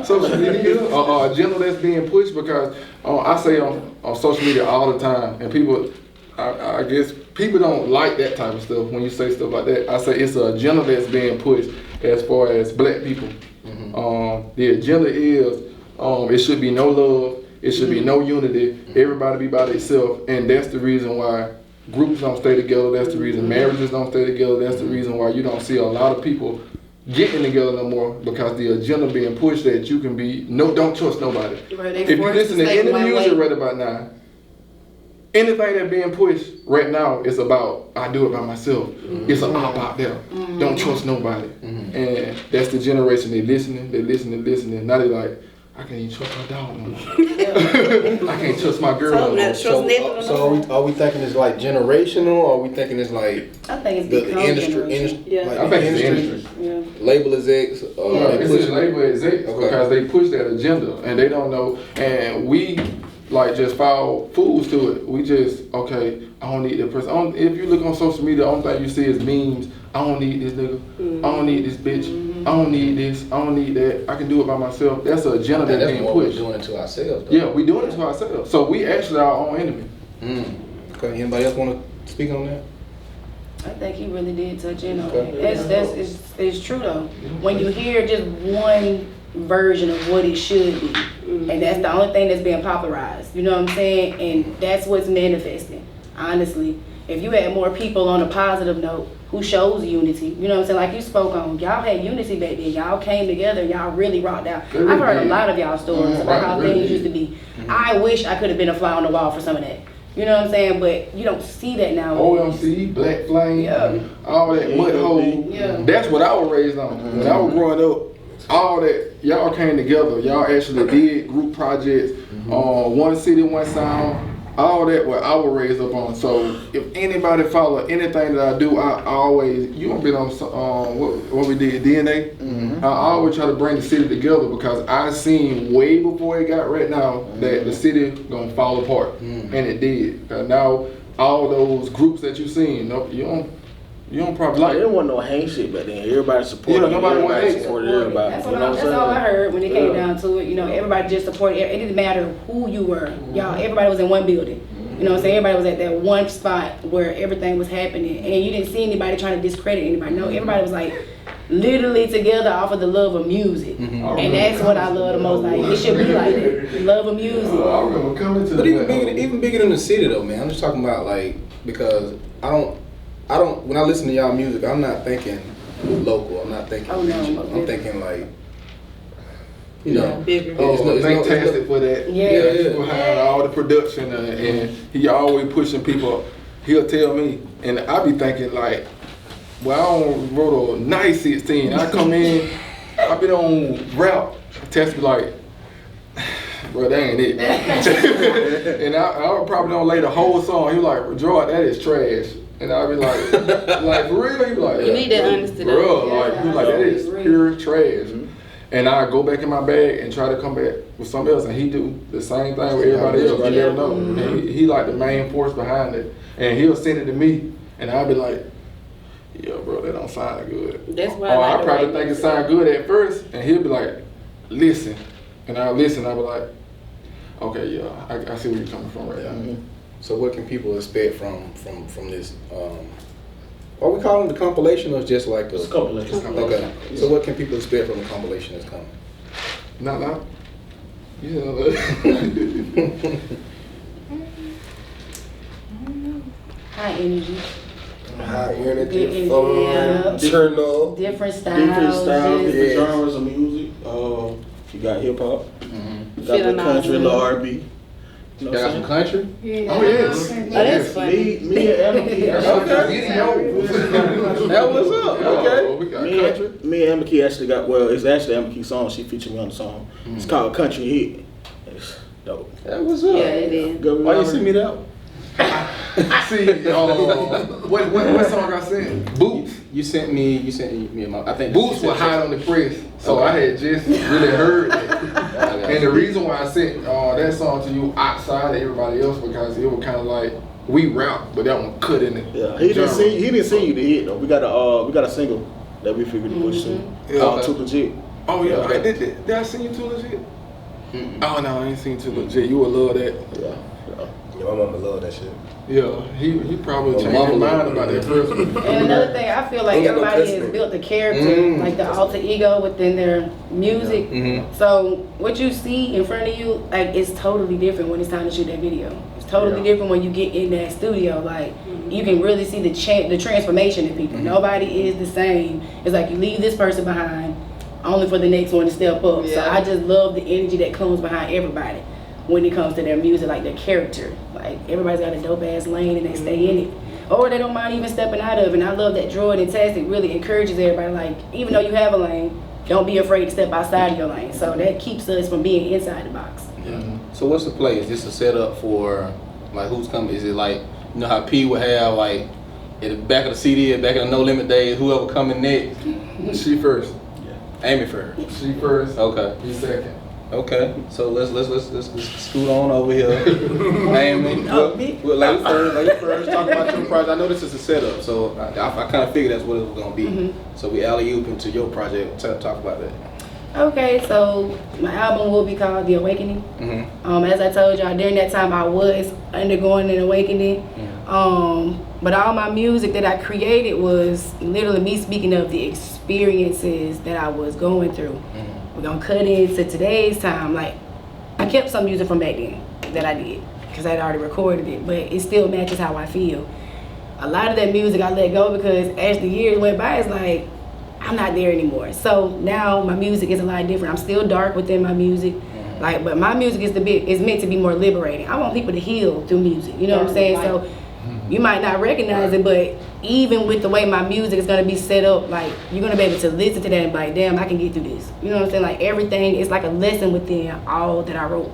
social media, agenda that's being pushed because I say on social media all the time, and people, I guess people don't like that type of stuff when you say stuff like that. I say it's an agenda that's being pushed as far as black people. The agenda is it should be no love, it should be no unity, everybody be by themselves, and that's the reason why groups don't stay together. That's the reason marriages don't stay together. That's the reason why you don't see a lot of people getting together no more because the agenda being pushed that you can be don't trust nobody. Right, if you listen to any music right about now, anything that's being pushed right now is about I do it by myself. It's an op out there. Don't trust nobody. And that's the generation they listening. Now they like, I can't even trust my dog no more. I can't trust my girl no more. So are we thinking it's like generational, or are we thinking it's like I think it's the industry? Yeah. Like I think it's the industry. Yeah. label execs? It's just label execs because they push that agenda and they don't know. And we like just fall fools to it. We just, okay, I don't need that person. If you look on social media, the only thing you see is memes. I don't need this nigga. I don't need this bitch. I don't need this. I don't need that. I can do it by myself. That's an agenda that's being pushed. We're doing it to ourselves, though. Yeah, we doing it to ourselves. So we actually our own enemy. Okay, anybody else want to speak on that? I think he really did touch in on it. It's true though. When you hear just one version of what it should be, and that's the only thing that's being popularized, you know what I'm saying? And that's what's manifesting, honestly. If you had more people on a positive note who shows unity, you know what I'm saying? Like you spoke on, y'all had unity back then. Y'all came together, y'all really rocked out. I've heard a lot of y'all stories about how things used to be. I wish I could have been a fly on the wall for some of that. You know what I'm saying? But you don't see that now. OMC, Black Flame, all that mud hole. That's what I was raised on. When I was growing up, all that, y'all came together. Y'all actually did group projects, one city, one sound. All that what I was raised up on. So if anybody follow anything that I do, I always, you gonna be on what we did, DNA. I always try to bring the city together because I seen way before it got right now that the city gonna fall apart, and it did. Now all those groups that you seen, you don't probably like. There wasn't no hang shit back then. Everybody supported. Nobody supported everybody. That's all I heard when it came down to it. You know, everybody just supported. It didn't matter who you were. Y'all, everybody was in one building. You You know what I'm saying? Everybody was at that one spot where everything was happening, and you didn't see anybody trying to discredit anybody. No, everybody was like literally together off of the love of music, and that's what I love the most. Like it should be like that, love of music. I remember coming to But the even bigger than the city though, man. I'm just talking about like because I don't when I listen to y'all music, I'm not thinking local. I'm not thinking regional. I'm thinking like you know, bigger. Fantastic for that. Yeah. Behind all the production and he always pushing people. He'll tell me, and I be thinking like, well, I don't wrote a nice 16. I come in, I been on rap. Test be like, bro, that ain't it. And I probably don't lay the whole song. He was like, Gerard, that is trash. And I'll be like for real? He be like, You need that honesty, bro, though. like, he was like, that is pure trash. And I go back in my bag and try to come back with something else, and he do the same thing with everybody else. You never know. And he like the main force behind it, and he'll send it to me, and I'll be like, "Yeah, bro, that don't sound good." That's why I probably think it sound good at first, and he'll be like, "Listen," and I'll listen. I'll be like, "Okay, yeah, I see where you're coming from right now." So what can people expect from this? Are we calling it the compilation or just like a compilation? Okay. So what can people expect from the compilation that's coming? Not. Yeah. High energy. High energy, Good fun, energy, turn up. different styles. Different styles, just- different genres of music. You got hip hop. You got the Feeling country, awesome. the R&B. You know Y'all what got I'm some country? Yeah. Oh yes. Oh, that's funny. Me and Amaki. That was up. Okay. We got country. Me and Amaki actually got, well, it's actually Amaki's song. She featured me on the song. It's called Country Hit. It's dope. That was up. Yeah, it is. Why you send me that one? See, what song I sent? Boots. You sent me and my, I think Boots were hot on the press, so I had just really heard it. And the reason why I sent that song to you outside of everybody else because it was kind of like we rap, but that one cut in it. Yeah, he didn't send you the hit though. We got a single that we figured to push to. Okay. Too Legit. Oh yeah, I did that. Did I send you to legit? Oh no, I ain't seen Too Legit. You would love that. Yeah. Yeah, my mama love that shit. Yeah, he probably changed his mind about that first one. And another thing, I feel like Don't got no everybody cuss has in it. built a character, like the alter ego within their music. So what you see in front of you, like, it's totally different when it's time to shoot that video. It's totally different when you get in that studio. Like, you can really see the transformation in people. Nobody is the same. It's like you leave this person behind, only for the next one to step up. So Yeah. I just love the energy that comes behind everybody when it comes to their music, like their character. Like everybody's got a dope ass lane and they stay in it. Or they don't mind even stepping out of it. And I love that Droid and Tastic really encourages everybody, like, even though you have a lane, don't be afraid to step outside of your lane. So that keeps us from being inside the box. Yeah. So what's the play? Is this a setup for like who's coming? Is it like you know how P would have like at the back of the CD, at the back of the No Limit Days, whoever coming next? She first. Amy first. She first. Okay. He second. Okay. So let's scoot on over here. Amy, well, lady first. Talk about your project. I know this is a setup, so I kind of figured that's what it was gonna be. So we alley-oop into your project. Talk about that. Okay, so my album will be called The Awakening. As I told y'all, during that time I was undergoing an awakening. But all my music that I created was literally me speaking of the experiences that I was going through. We're gonna cut into today's time. Like, I kept some music from back then that I did because I'd already recorded it, but it still matches how I feel. A lot of that music I let go because as the years went by, it's like, I'm not there anymore. So now my music is a lot different. I'm still dark within my music, like, but my music is meant to be more liberating. I want people to heal through music. You know what I'm saying? So you might not recognize it, but even with the way my music is gonna be set up, like, you're gonna be able to listen to that and be like, damn, I can get through this. You know what I'm saying? Like, everything is like a lesson within all that I wrote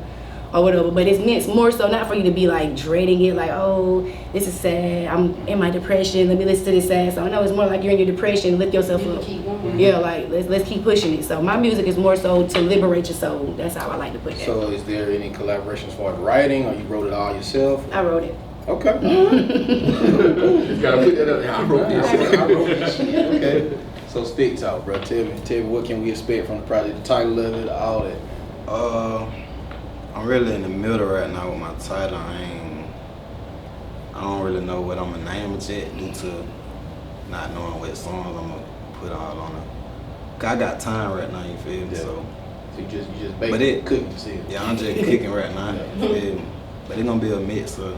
or whatever. But it's meant more so not for you to be like dreading it, like, oh, this is sad, I'm in my depression, let me listen to this sad song. No, it's more like you're in your depression, lift yourself up. Yeah, like, let's keep pushing it. So my music is more so to liberate your soul. That's how I like to put that. So is there any collaborations for the writing, or you wrote it all yourself? I wrote it. Okay. Just gotta put that up there. I wrote this. Okay. So stick talk, bro. Tell me what can we expect from the project? The title of it, all that. I'm really in the middle right now with my title. I don't really know what I'm gonna name it yet due to not knowing what songs I'm gonna put all on it. 'Cause I got time right now, you feel me? Yeah. So you just bake But it- cooking, see. yeah, I'm just kicking right now. You feel me? But it's gonna be a mix of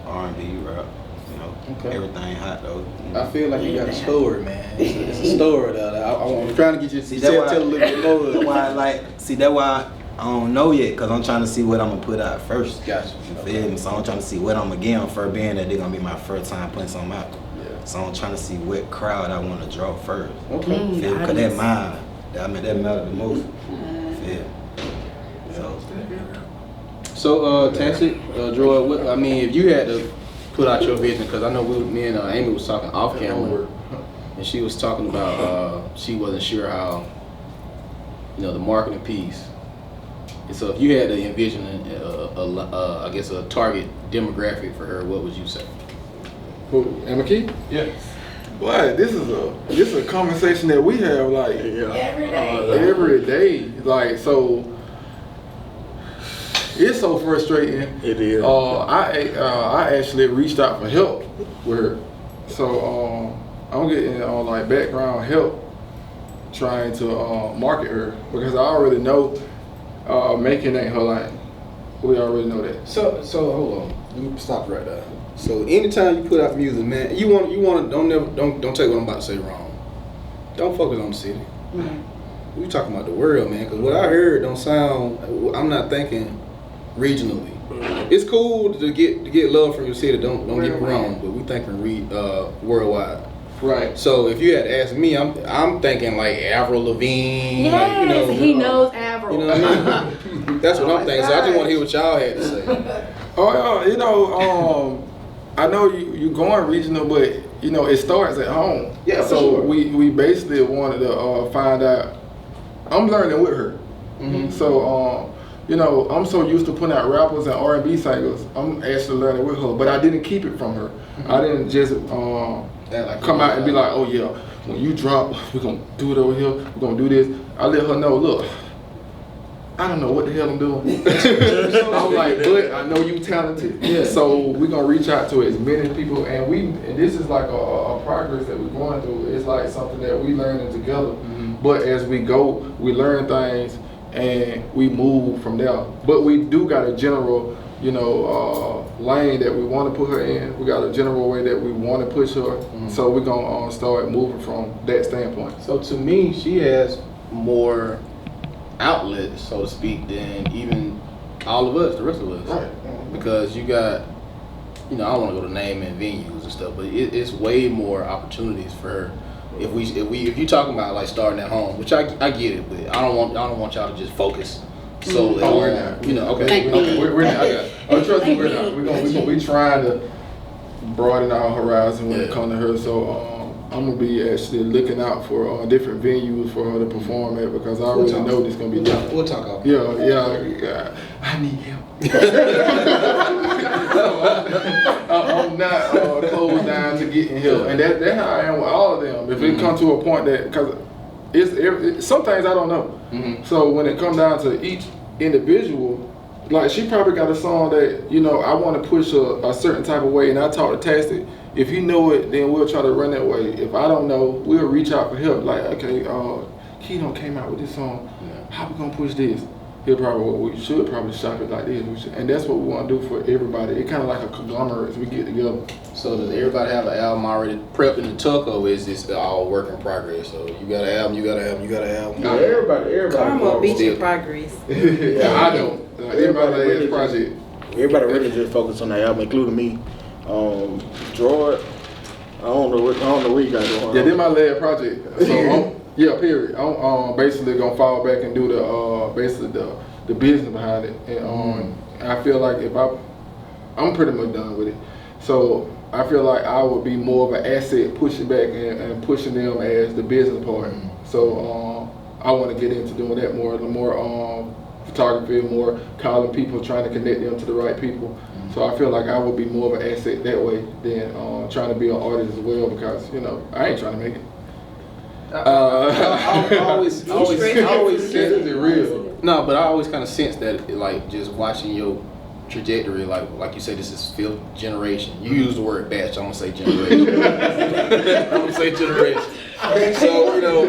R&B, rap, you know, Okay. everything hot though. I feel like you got a story, man. It's a story though. I'm trying to get you to See, tell that's a little bit more. That's why I like. See, that's why I don't know yet, cause I'm trying to see what I'm gonna put out first. Gotcha. You feel me? So I'm trying to see what I'm gonna get on first, being that they're gonna be my first time putting something out. Yeah. So I'm trying to see what crowd I want to draw first. Okay. Feel me? Cause that mine, that matter the most. Feel. So Tansy, Joy, I mean, if you had to put out your vision, because I know me and Amy was talking off camera, and she was talking about she wasn't sure how, the marketing piece. And so if you had to envision, I guess, a target demographic for her, what would you say? Who, Emma Key? Yeah. Boy, this is a conversation that we have like every day. Like, so it's so frustrating. It is. I actually reached out for help with her. So I'm getting like background help trying to market her because I already know making ain't her line. We already know that. So hold on. Let me stop right there. So anytime you put out music, man, you want to don't take what I'm about to say wrong. Don't focus on the city. We talking about the world, man. Because what I heard don't sound. I'm not thinking regionally. It's cool to get love from your city. Don't get me wrong, but we thinking worldwide. Right. So if you had to ask me, I'm thinking like Avril Lavigne. Yes, like, he knows Avril. You know what I mean? That's what I'm thinking. So I just want to hear what y'all had to say. Oh, I know you going regional, but it starts at home. Yeah, for so sure. we basically wanted to find out. I'm learning with her. Mm-hmm. So I'm so used to putting out rappers and R&B singers. I'm actually learning with her, but I didn't keep it from her. Mm-hmm. I didn't just come out and be like, oh yeah, when you drop, we're gonna do it over here. We're gonna do this. I let her know, look, I don't know what the hell I'm doing. I'm like, but I know you talented. Yeah. So we're gonna reach out to as many people, and this is like a progress that we're going through. It's like something that we learning together. Mm-hmm. But as we go, we learn things and we move from there. But we do got a general, lane that we want to put her in. We got a general way that we want to push her. Mm-hmm. So we're gonna start moving from that standpoint. So to me, she has more outlets, so to speak, than even all of us, the rest of us. Right. Because you got, I don't want to go to name and venues and stuff, but it's way more opportunities for her. If you talking about like starting at home, which I get it, but I don't want y'all to just focus solely on. We're not. Okay. We're not. I got. Oh, trust me, we're not. We trying to broaden our horizon when it comes to her. So I'm gonna be actually looking out for different venues for her to perform at because I already know this gonna be different. We'll talk off. Yeah. I need help. I'm not closed down to getting help, and that's how I am with all of them. If it comes to a point that, because some things I don't know. Mm-hmm. So when it comes down to each individual, like she probably got a song that I want to push a certain type of way, and I talk to Tastic. If you know it, then we'll try to run that way. If I don't know, we'll reach out for help. Like, okay, Keaton came out with this song. Yeah. How we gonna push this? We should probably shop it like this. And that's what we want to do for everybody. It's kind of like a conglomerate as we get together. So does everybody have an album already prepped in the tuck, or is this all work in progress? So you got an album, you got an album, you got an album. No, everybody. Karma beat your progress. Yeah, I don't. Everybody has project. Everybody really just focus on the album, including me. Droid, I don't know what you got going on. Yeah, this my last project. So period. I'm basically gonna fall back and do the business behind it. And I feel like I'm pretty much done with it. So I feel like I would be more of an asset pushing back and pushing them as the business part. So I want to get into doing that more photography, more calling people, trying to connect them to the right people. So I feel like I would be more of an asset that way than trying to be an artist as well, because I ain't trying to make it. I always sense it real. No, but I always kind of sense that, like, just watching your trajectory, like you say, this is 5th generation. You use the word batch. I'm gonna say generation. I'm gonna say generation. So you know,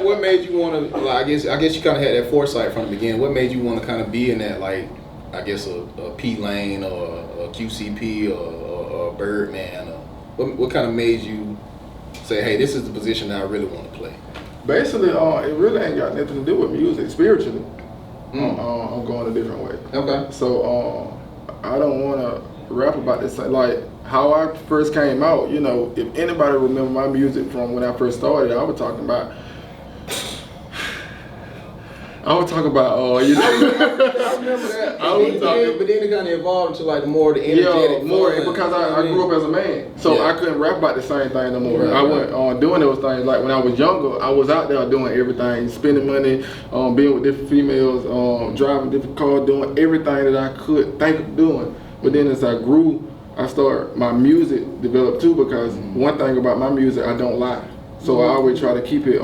what made you want to? Like, I guess you kind of had that foresight from the beginning. What made you want to kind of be in that, like, I guess a P Lane or a QCP or a Birdman? Or what kind of made you say, hey, this is the position that I really want to play? Basically, it really ain't got nothing to do with music. Spiritually, I'm going a different way. Okay. So I don't want to rap about this. Like how I first came out, you know, if anybody remember my music from when I first started, I was talking about, you know. I remember that. But then it kind of evolved into like more the energetic. Yeah, more because I grew up as a man, so I couldn't rap about the same thing no more. Right, I went on doing those things. Like when I was younger, I was out there doing everything, spending money, being with different females, driving different cars, doing everything that I could think of doing. But then as I grew, my music developed too, because one thing about my music, I don't lie. So I always try to keep it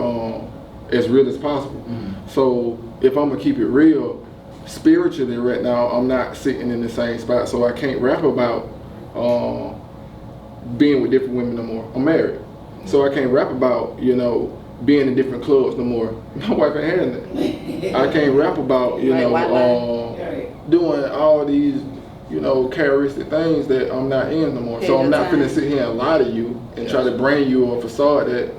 as real as possible. So if I'm gonna keep it real, spiritually right now, I'm not sitting in the same spot, so I can't rap about being with different women no more. I'm married, so I can't rap about, you know, being in different clubs no more. My wife ain't having that. I can't rap about, you know, doing all these, you know, characteristic things that I'm not in no more. So I'm not finna sit here and lie to you and try to bring you a facade that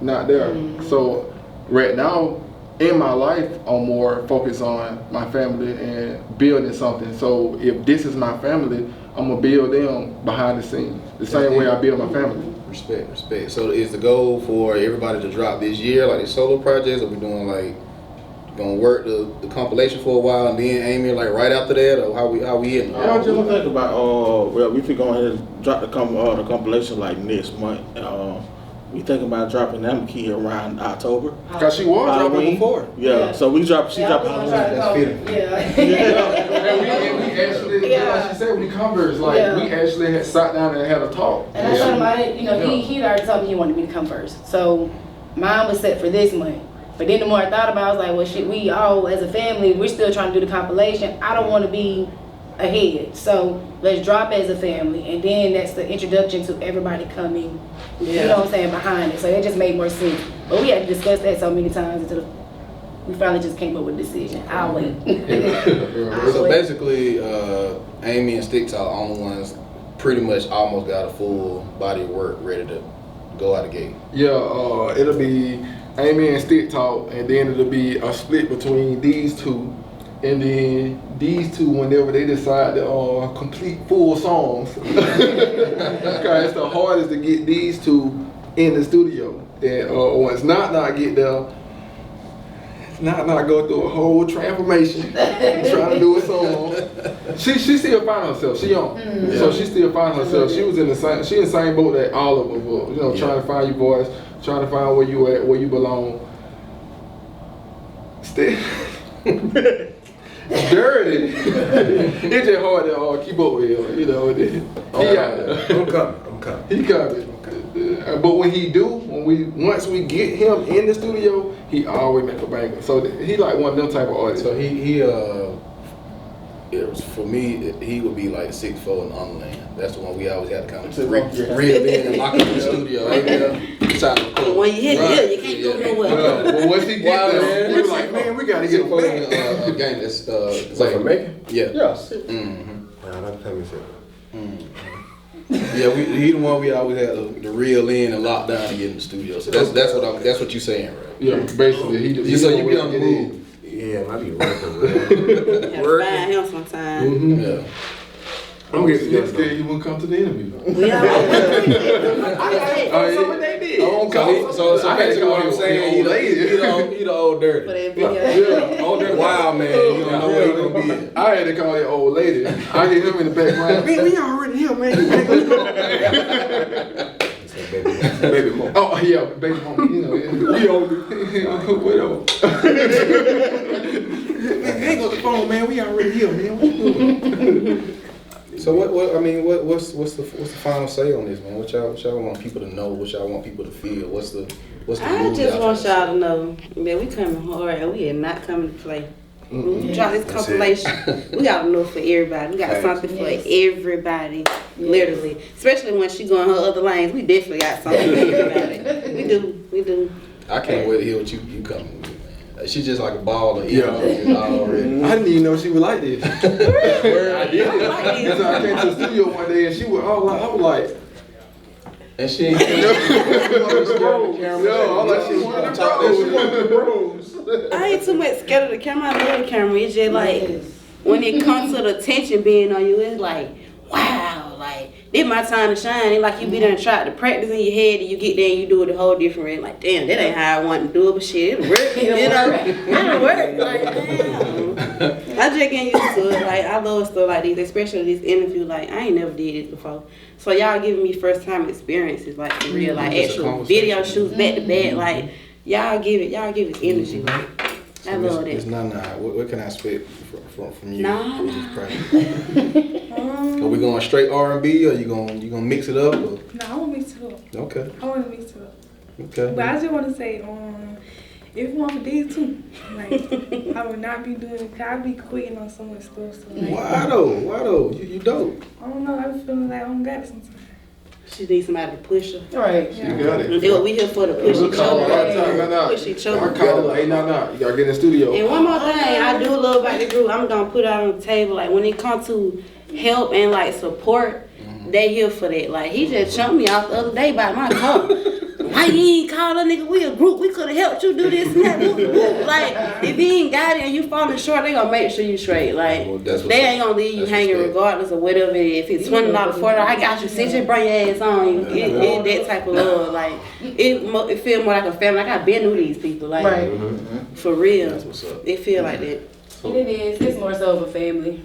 not there. So right now, in my life, I'm more focused on my family and building something. So if this is my family, I'm gonna build them behind the scenes, the same way I build my family. Respect. So is the goal for everybody to drop this year, like these solo projects? Are we doing like gonna work the compilation for a while and then aiming like right after that, or how we in? I was just think about well, we could go ahead and drop the compilation like next month. We thinking about dropping them key around October. Cause she was dropping before. Yeah. So she dropped Halloween. That's fitting. And we actually, like she said, we conversed. Like we actually had sat down and had a talk. And I told him, you know, he already told me he wanted me to come first. So mine was set for this month. But then the more I thought about it, I was like, well, shit, we all, as a family, we're still trying to do the compilation. I don't want to be ahead. So let's drop as a family. And then that's the introduction to everybody coming, you know what I'm saying, behind it. So it just made more sense. But we had to discuss that so many times until we finally just came up with a decision. I'll wait. So basically, Amy and Stick Talk are the only ones pretty much almost got a full body of work ready to go out the gate. Yeah, it'll be Amy and Stick Talk, and then it'll be a split between these two, and then these two, whenever they decide to complete full songs, because it's the hardest to get these two in the studio. And once not get there, not go through a whole transformation trying to do a song. She still find herself. She young, so she still find herself. She was in the same boat that all of us were. You know, trying to find your voice, trying to find where you at, where you belong. Still dirty. It's just hard to keep up with him. You know, I'm coming. He coming. But when he do, once we get him in the studio, he always make a banger. So he like one of them type of artists. So it was, for me, he would be like 6'4" and Unland. That's the one we always had to kind of reel in and lock up in the studio. When you hit you can't go nowhere. Well, once he get there, we were like, man, we gotta get him back. A game that's Like for making? yeah. Nah, that's how we Yeah, he the one we always had to reel in and lock down to get in the studio. So that's what you're saying, right? Yeah, basically he So you be on the move. Yeah, I be working. Have to find him sometime. Yeah. I'm getting scared he wouldn't come to the interview. We all So basically what I'm saying, he the old dirty. for that video. Old dirty wild man. You don't know where he gonna be at. I had to call that old lady. I hear him in the background. Man, we already here, man. Baby more. Oh yeah, baby mama. You know, we older. Whatever. Man, hang up the phone, man. We already here, man. So what's the final say on this, man? What y'all want people to know? What y'all want people to feel? What's the I mood just y'all want trying y'all to know, man, we coming hard and we are not coming to play. When we drop this compilation, we got enough for everybody. We got something for everybody, literally. Especially when she going her other lanes, we definitely got something for everybody. We do. I can't wait to hear what you coming with, man. She's just like a ball of Yeah. already. I didn't even know she was like this. I did. That's how I came to the studio one day and she was all like, I was like, And she ain't I ain't too much scared of the camera. I love the camera. It's just like when it comes to the attention being on you, it's like, wow, like this my time to shine. It's like you be there and try to practice in your head, and you get there and you do it a whole different way. Like, damn, that ain't how I want to do it, but shit, it work. You know, it work. Like, damn. I just getting used to it. Like, I love stuff like this, especially this interview. Like, I ain't never did this before. So y'all giving me first time experiences, like for real, like actual video shoots back to back. Like, y'all give it energy. Like, I love that. It's not. What can I expect from you? Nah. Are we going straight R&B or you gonna mix it up? Or? No, I want to mix it up. Okay. I want to mix it up. Okay. But I just want to say, if you want for these two, like, I would not be doing it. Cause I be quitting on so much stuff. So, like, Why though? You dope. I don't know. I be feeling like I don't got it sometimes. She needs somebody to push her. Right. you got it. That's what we here for, to push each other. Push each I other. call it like, hey, nah, you gotta get in the studio. And one more thing I do love about the group, I'm gonna put out on the table, like when it comes to help and like support, they here for that. Like he just chumped me out the other day by my car. Why you ain't call a nigga? We a group. We could have helped you do this and that. Like if he ain't got it and you falling short, they gonna make sure you straight. Like they ain't gonna leave you hanging regardless of whatever it is. If it's $20, $40, I got you. Sit your bring your ass on. It that type of love. Like it feel more like a family. Like I been with these people. Like for real. That's what's up. It feel like that. And it is. It's more so of a family.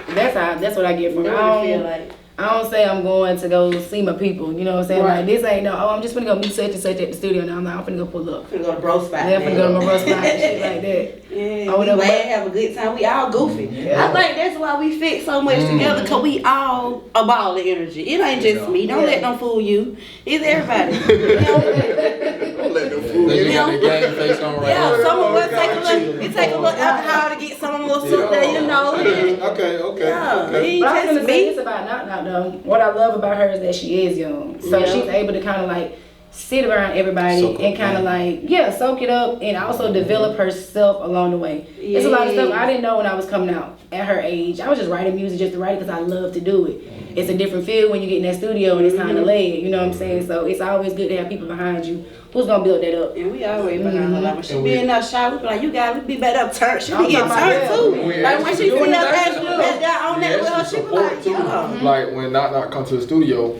That's what I get from it. That's what it feel like. I don't say I'm going to go see my people. You know what I'm saying? Right. Like this ain't no. Oh, I'm just gonna go meet such and such at the studio. Now I'm like, I'm finna go pull up. I'm finna go to bro spot. Yeah, I'm finna go to my bro spot and shit like that. Yeah, Oh, we no, glad, but- have a good time. We all goofy. Yeah. I think that's why we fit so much together, cause we all a ball of energy. It ain't just me. Don't let them fool you. It's everybody. You know? Don't let them fool They you. got the game face on right Yeah, now. some of us take a little alcohol to get some of us up there, you know. Okay. Yeah, it ain't But I was just gonna say me. it's about not though. What I love about her is that she is young, so Yeah. she's able to kind of like sit around everybody Soak up and kind of like soak it up and also develop herself along the way. It's a lot of stuff I didn't know when I was coming out at her age. I was just writing music just to write it because I love to do it. It's a different feel when you get in that studio and it's kind of laid. You know what I'm saying? So it's always good to have people behind you who's gonna build that up. And we always behind her. Like when she be in that shot, we be like, you gotta be better up turned. She I'm be getting talking turned about too. that. Like when she see us actually back down on We that well, actually she be support like, too. yeah. Like when Knock come to the studio,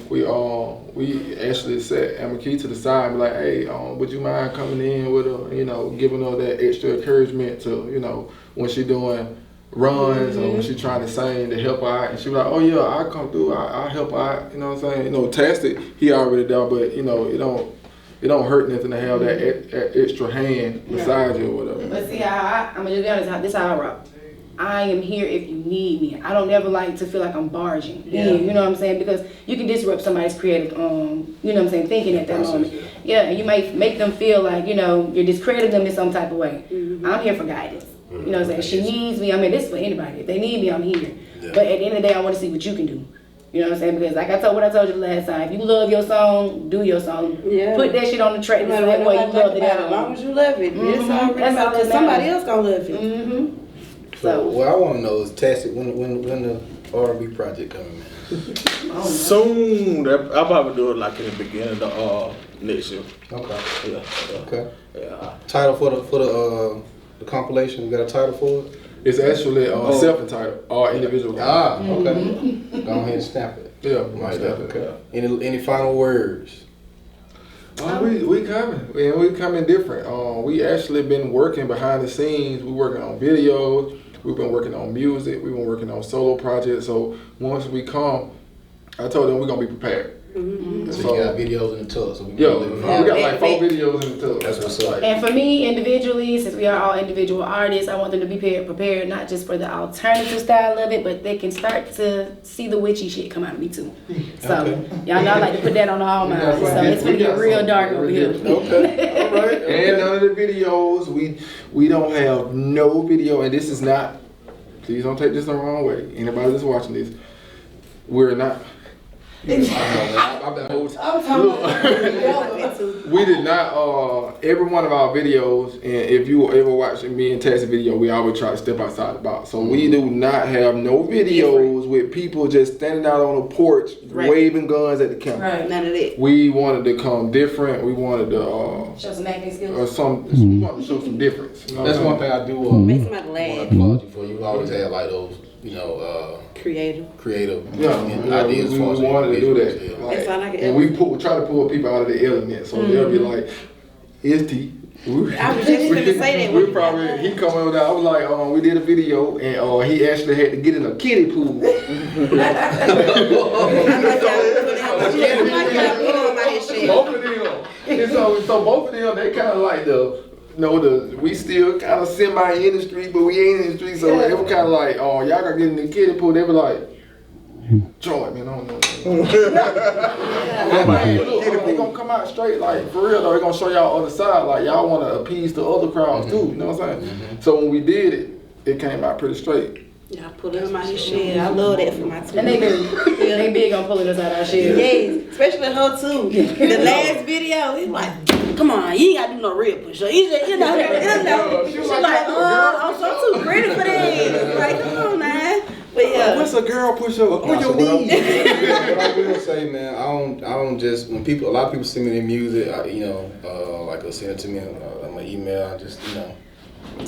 we actually set Amaki to the side and be like, hey, would you mind coming in with her, giving her that extra encouragement to, when she doing runs or when she trying to sing to help her out, and she be like, oh yeah, I'll come through, I'll help her out, you know what I'm saying? Tastic, he already there, but it don't hurt nothing to have that extra hand beside you or whatever. But see how I'm gonna just be honest, this is how I rock. I am here if you need me. I don't ever like to feel like I'm barging. Yeah. You know what I'm saying? Because you can disrupt somebody's creative, thinking at that moment. Yeah, and you might make them feel like, you're discrediting them in some type of way. I'm here for guidance. You know what I'm saying? She needs me. I mean, this is for anybody. If they need me, I'm here. Yeah. But at the end of the day, I want to see what you can do. You know what I'm saying? Because like I told you the last time, if you love your song, do your song. Yeah. Put that shit on the track the same way you love it. As long as you love it. It's all right because somebody else gonna love it. So what I want to know is, Tastic, when the R&B project coming, man? Soon. I'll probably do it like in the beginning of next year. Okay. Yeah. Okay. Yeah. Title for the compilation. You got a title for it? It's actually self-entitled, all individual. Okay. Go ahead and snap it. Yeah, Right. Okay. Any final words? We coming. And we coming different. We actually been working behind the scenes. We working on videos. We've been working on music. We've been working on solo projects. So once we come, I told them we're gonna be prepared. So you got videos in the tub. So we We got like 4 videos in the tub. That's what's up. And for me, individually, since we are all individual artists, I want them to be prepared not just for the alternative style of it, but they can start to see the witchy shit come out of me too. So y'all know I like to put that on all mine. So it's gonna get real dark over here. Okay, all right. And none of the videos, we don't have no video, and this is not. Please don't take this the wrong way. Anybody that's watching this, we're not. We did not, every one of our videos, and if you ever watch me and Tess's video, we always try to step outside the box. So we do not have no videos with people just standing out on a porch, waving guns at the camera. Right, none of that. We wanted to come different. We wanted to show some acting skills. we wanted to show some difference. You know That's one thing I do Make somebody laugh. applaud you for. You always had like those, you know, Creative. ideas. We wanted to do that. Yeah. That's all I can And we try to pull people out of the element, so they'll be like, "Is T?" I was just gonna say that. We probably he come over there. I was like, we did a video, and he actually had to get in a kiddie pool. Both of them. And so both of them, they kind of like we still kind of semi in the street, but we ain't in the street. So they were kind of like, y'all gotta get in the kiddie pool. They were like, join, man. I don't know. Look, they gonna come out straight, like for real though. They gonna show y'all other side, like y'all want to appease the other crowds too. You know what I'm saying? So when we did it, it came out pretty straight. Y'all pulling them out his shit. I love that for my team. And they big on pulling us out our shit. Yes, especially her too. The last video, he's like, come on, you ain't gotta do no real push-up. You just, you know. She's like, I'm so too pretty for that. Like, come on, man. But yeah. What's a girl push-up? On your knees. What I will say, man, I don't just, when a lot of people send me their music, like they'll send it to me on my email, I just,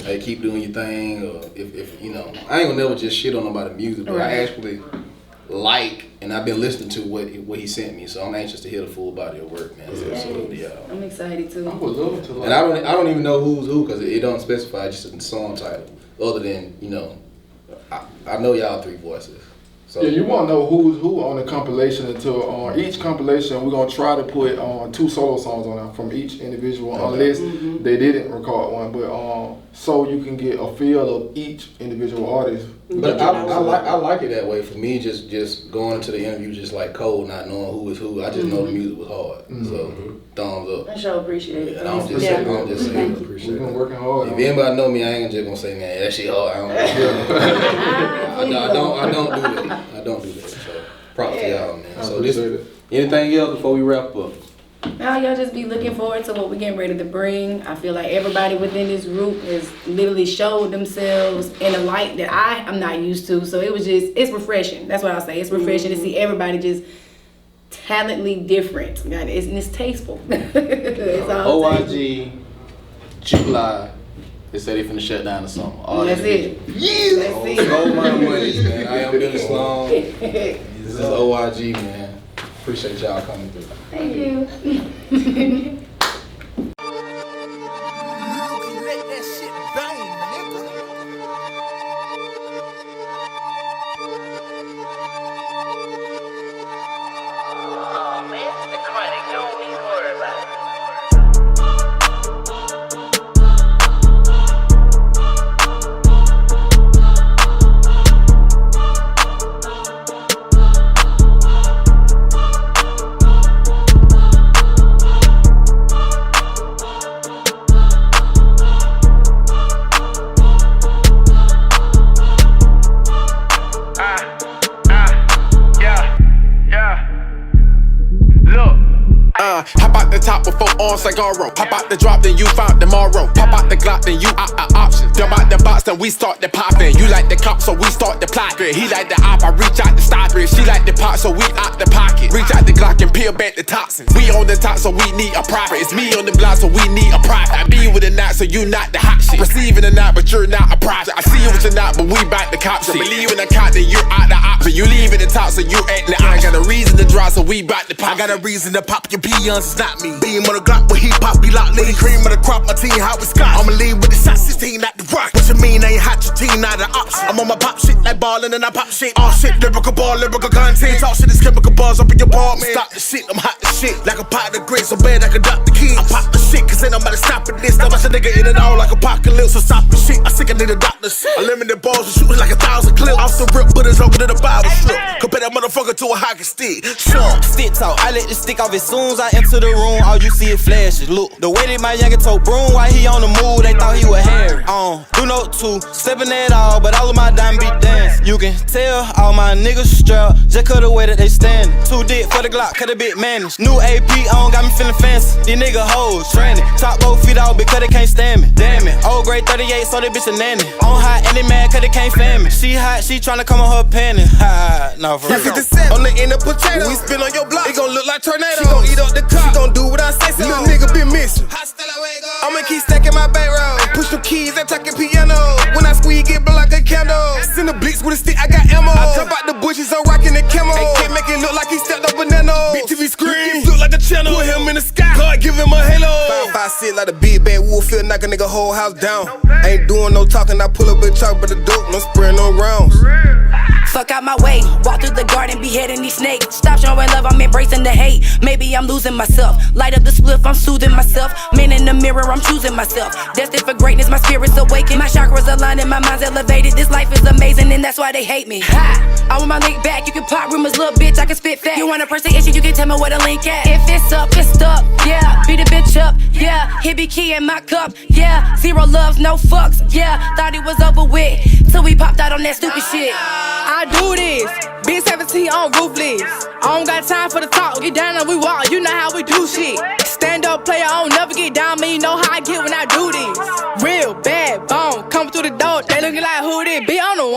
hey, keep doing your thing, or if I ain't gonna never just shit on nobody's music, but I actually like, and I've been listening to what he sent me, so I'm anxious to hear the full body of work, man. So absolutely, I'm excited too. I would love to. And I don't even know who's who, because it don't specify just a song title, other than I know y'all 3 voices. So Yeah, you want to know who's who on the compilation. Until each compilation, we're gonna try to put 2 solo songs on there from each individual, unless they didn't record one. But so you can get a feel of each individual artist. But I like it that way. For me, just going into the interview just like cold, not knowing who is who. I just know the music was hard. So thumbs up. I sure appreciate it. And I'm just saying, I appreciate We've been it. working hard. If anybody know me, I ain't just gonna say, man, that shit hard. I don't do that. I don't do that. So props to y'all, man. So anything else before we wrap up? Now y'all just be looking forward to what we're getting ready to bring. I feel like everybody within this group has literally showed themselves in a light that I'm not used to. So it's refreshing. That's what I'll say. It's refreshing to see everybody just talently different. And it's tasteful. It's all OIG, July. They said they finna shut down the summer. All That's it. Yeah. That's it. Goldmine money, man. I am Billy Sloan. This is OIG, man. Appreciate y'all coming through. Thank you. Like Oro. Pop out the drop, then you found tomorrow. Pop out the Glock, then you options. Jump out the box, then we start the popping. You like the cop, so we start the plotting. He like the op, I reach out to stop it. She like the pop, so we out the pocket. Reach out the Glock and peel back the toxins. We on the top, so we need a profit. It's me on the block, so we need a profit. I be with a knot, so you not the hot shit. Receiving a knot, but you're not a prophet. I see you with your knot, but we back the cop shit. Believe in the cop, then you're out the option. You leave in the top, so you ain't the I got a reason to drop, so we back the pop. I got a reason to pop your peons, it's not me. Beam on the Glock, but he pop, be locked. Lady cream of the crop, my team, how it's got. I'ma leave with the shot 16, not the rock. What you mean ain't hot, your team not an option. I'm on my pop shit like ballin' and I pop shit. All shit, lyrical ball, lyrical content. Talk shit is chemical bars up in your ball, man. Stop the shit, I'm hot as shit. Like a pot of grits, so bad I can drop the keys. I pop the shit, cause ain't nobody stopping this. Now watch a nigga in it all like apocalypse. So stop the shit, I sick I need a doctor shit. Unlimited balls and shooting like 1,000 clips. Off the rip, but it's open to the Bible strip. Compare that motherfucker to a hockey stick. Sure. Stick talk, I let the stick off as soon as I enter the room. All you see is flashes. Look, the way that my youngin' told broom while he on the move, they thought he was Harry. Do no two, stepping at all, but all of my diamonds be dancing. You can tell all my niggas strapped, just cut the way that they standing. 2 dick for the Glock, cut a bit managed. New AP on, got me feeling fancy. These niggas hoes, training. Top both feet out, because they can't stand me. Damn it, old grade 38, so they bitch a nanny. On hot, and they mad, cause they can't fan me. She hot, she tryna come on her panties. Ha, no, for real. 57 on the end of potato. We spin on your block, it gon' look like tornado. She gon' eat up the car, she gon' do what I say so. Little nigga been missing. I'ma keep stacking my bankroll. Push them keys, I'm talking piano. When I squeeze, get blow like a candle. Send a blitz with a stick, I got ammo. I jump out the bushes, I'm rocking the camo. They can't make it look like he stepped up banana. Big TV screen, look like the channel. Put him in the sky, God give him a halo. 5'6" like a big bad wolf, feel knock a nigga whole house down. Ain't doing no talking, I pull up and talk about the dope, no spraying no rounds. Fuck out my way, walk through the garden, beheading these snakes. Stop showing love, I'm embracing the hate. Maybe I'm losing myself. Light up the spliff, I'm soothing myself. Man in the mirror, I'm choosing myself. Destined for greatness, my spirit's awakened. My chakras aligned and my mind's elevated. This life is amazing and that's why they hate me. Ha! I want my link back, you can pop rumors, little bitch, I can spit fat. You want a person issue, you can tell me where the link at. If it's up, it's stuck, yeah. Beat a bitch up, yeah. Hit be key in my cup, yeah. Zero loves, no fucks, yeah. Thought it was over with, till we popped out on that stupid shit. I do this, big 17 on ruthless. I don't got time for the talk, get down and we walk, you know how we do shit. Stand up player, I don't never get down, man, you know how I get when I do this. Real bad bone, coming through the door, they looking like who they be on the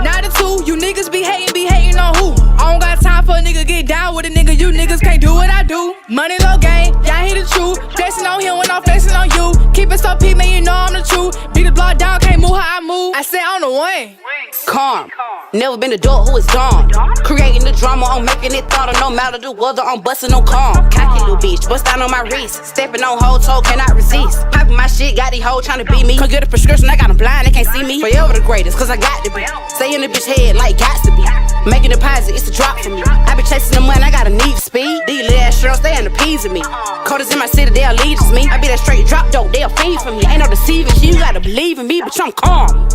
1. Not the 2, you niggas be hating on who? I don't got time for a nigga get down with a nigga, you niggas can't do what I do. Money low game, y'all hear the truth. Flexing on him when I'm flexing on you. Keep it so peep, man, you know I'm the truth. Beat the block down, can't move how I move. I say on the 1. Calm. Never been a dog who is gone. Creating the drama, I'm making it thought. No matter the weather, I'm busting no calm. Cocky little bitch, bust down on my wrist. Stepping on whole toe, cannot resist. Popping my shit, got these hoes trying to beat me. Come get a prescription, I got them blind, they can't see me. Forever the greatest, cause I got to be. Stay in the bitch head like got to be. Making deposit, it's a drop for me. I be chasing the money, I got a need for speed. These little ass girls, they ain't appeasing me. Coders in my city, they'll lead me. I be that straight drop dope, they'll feed for me. Ain't no deceiving shit, you gotta believe in me, bitch, I'm calm.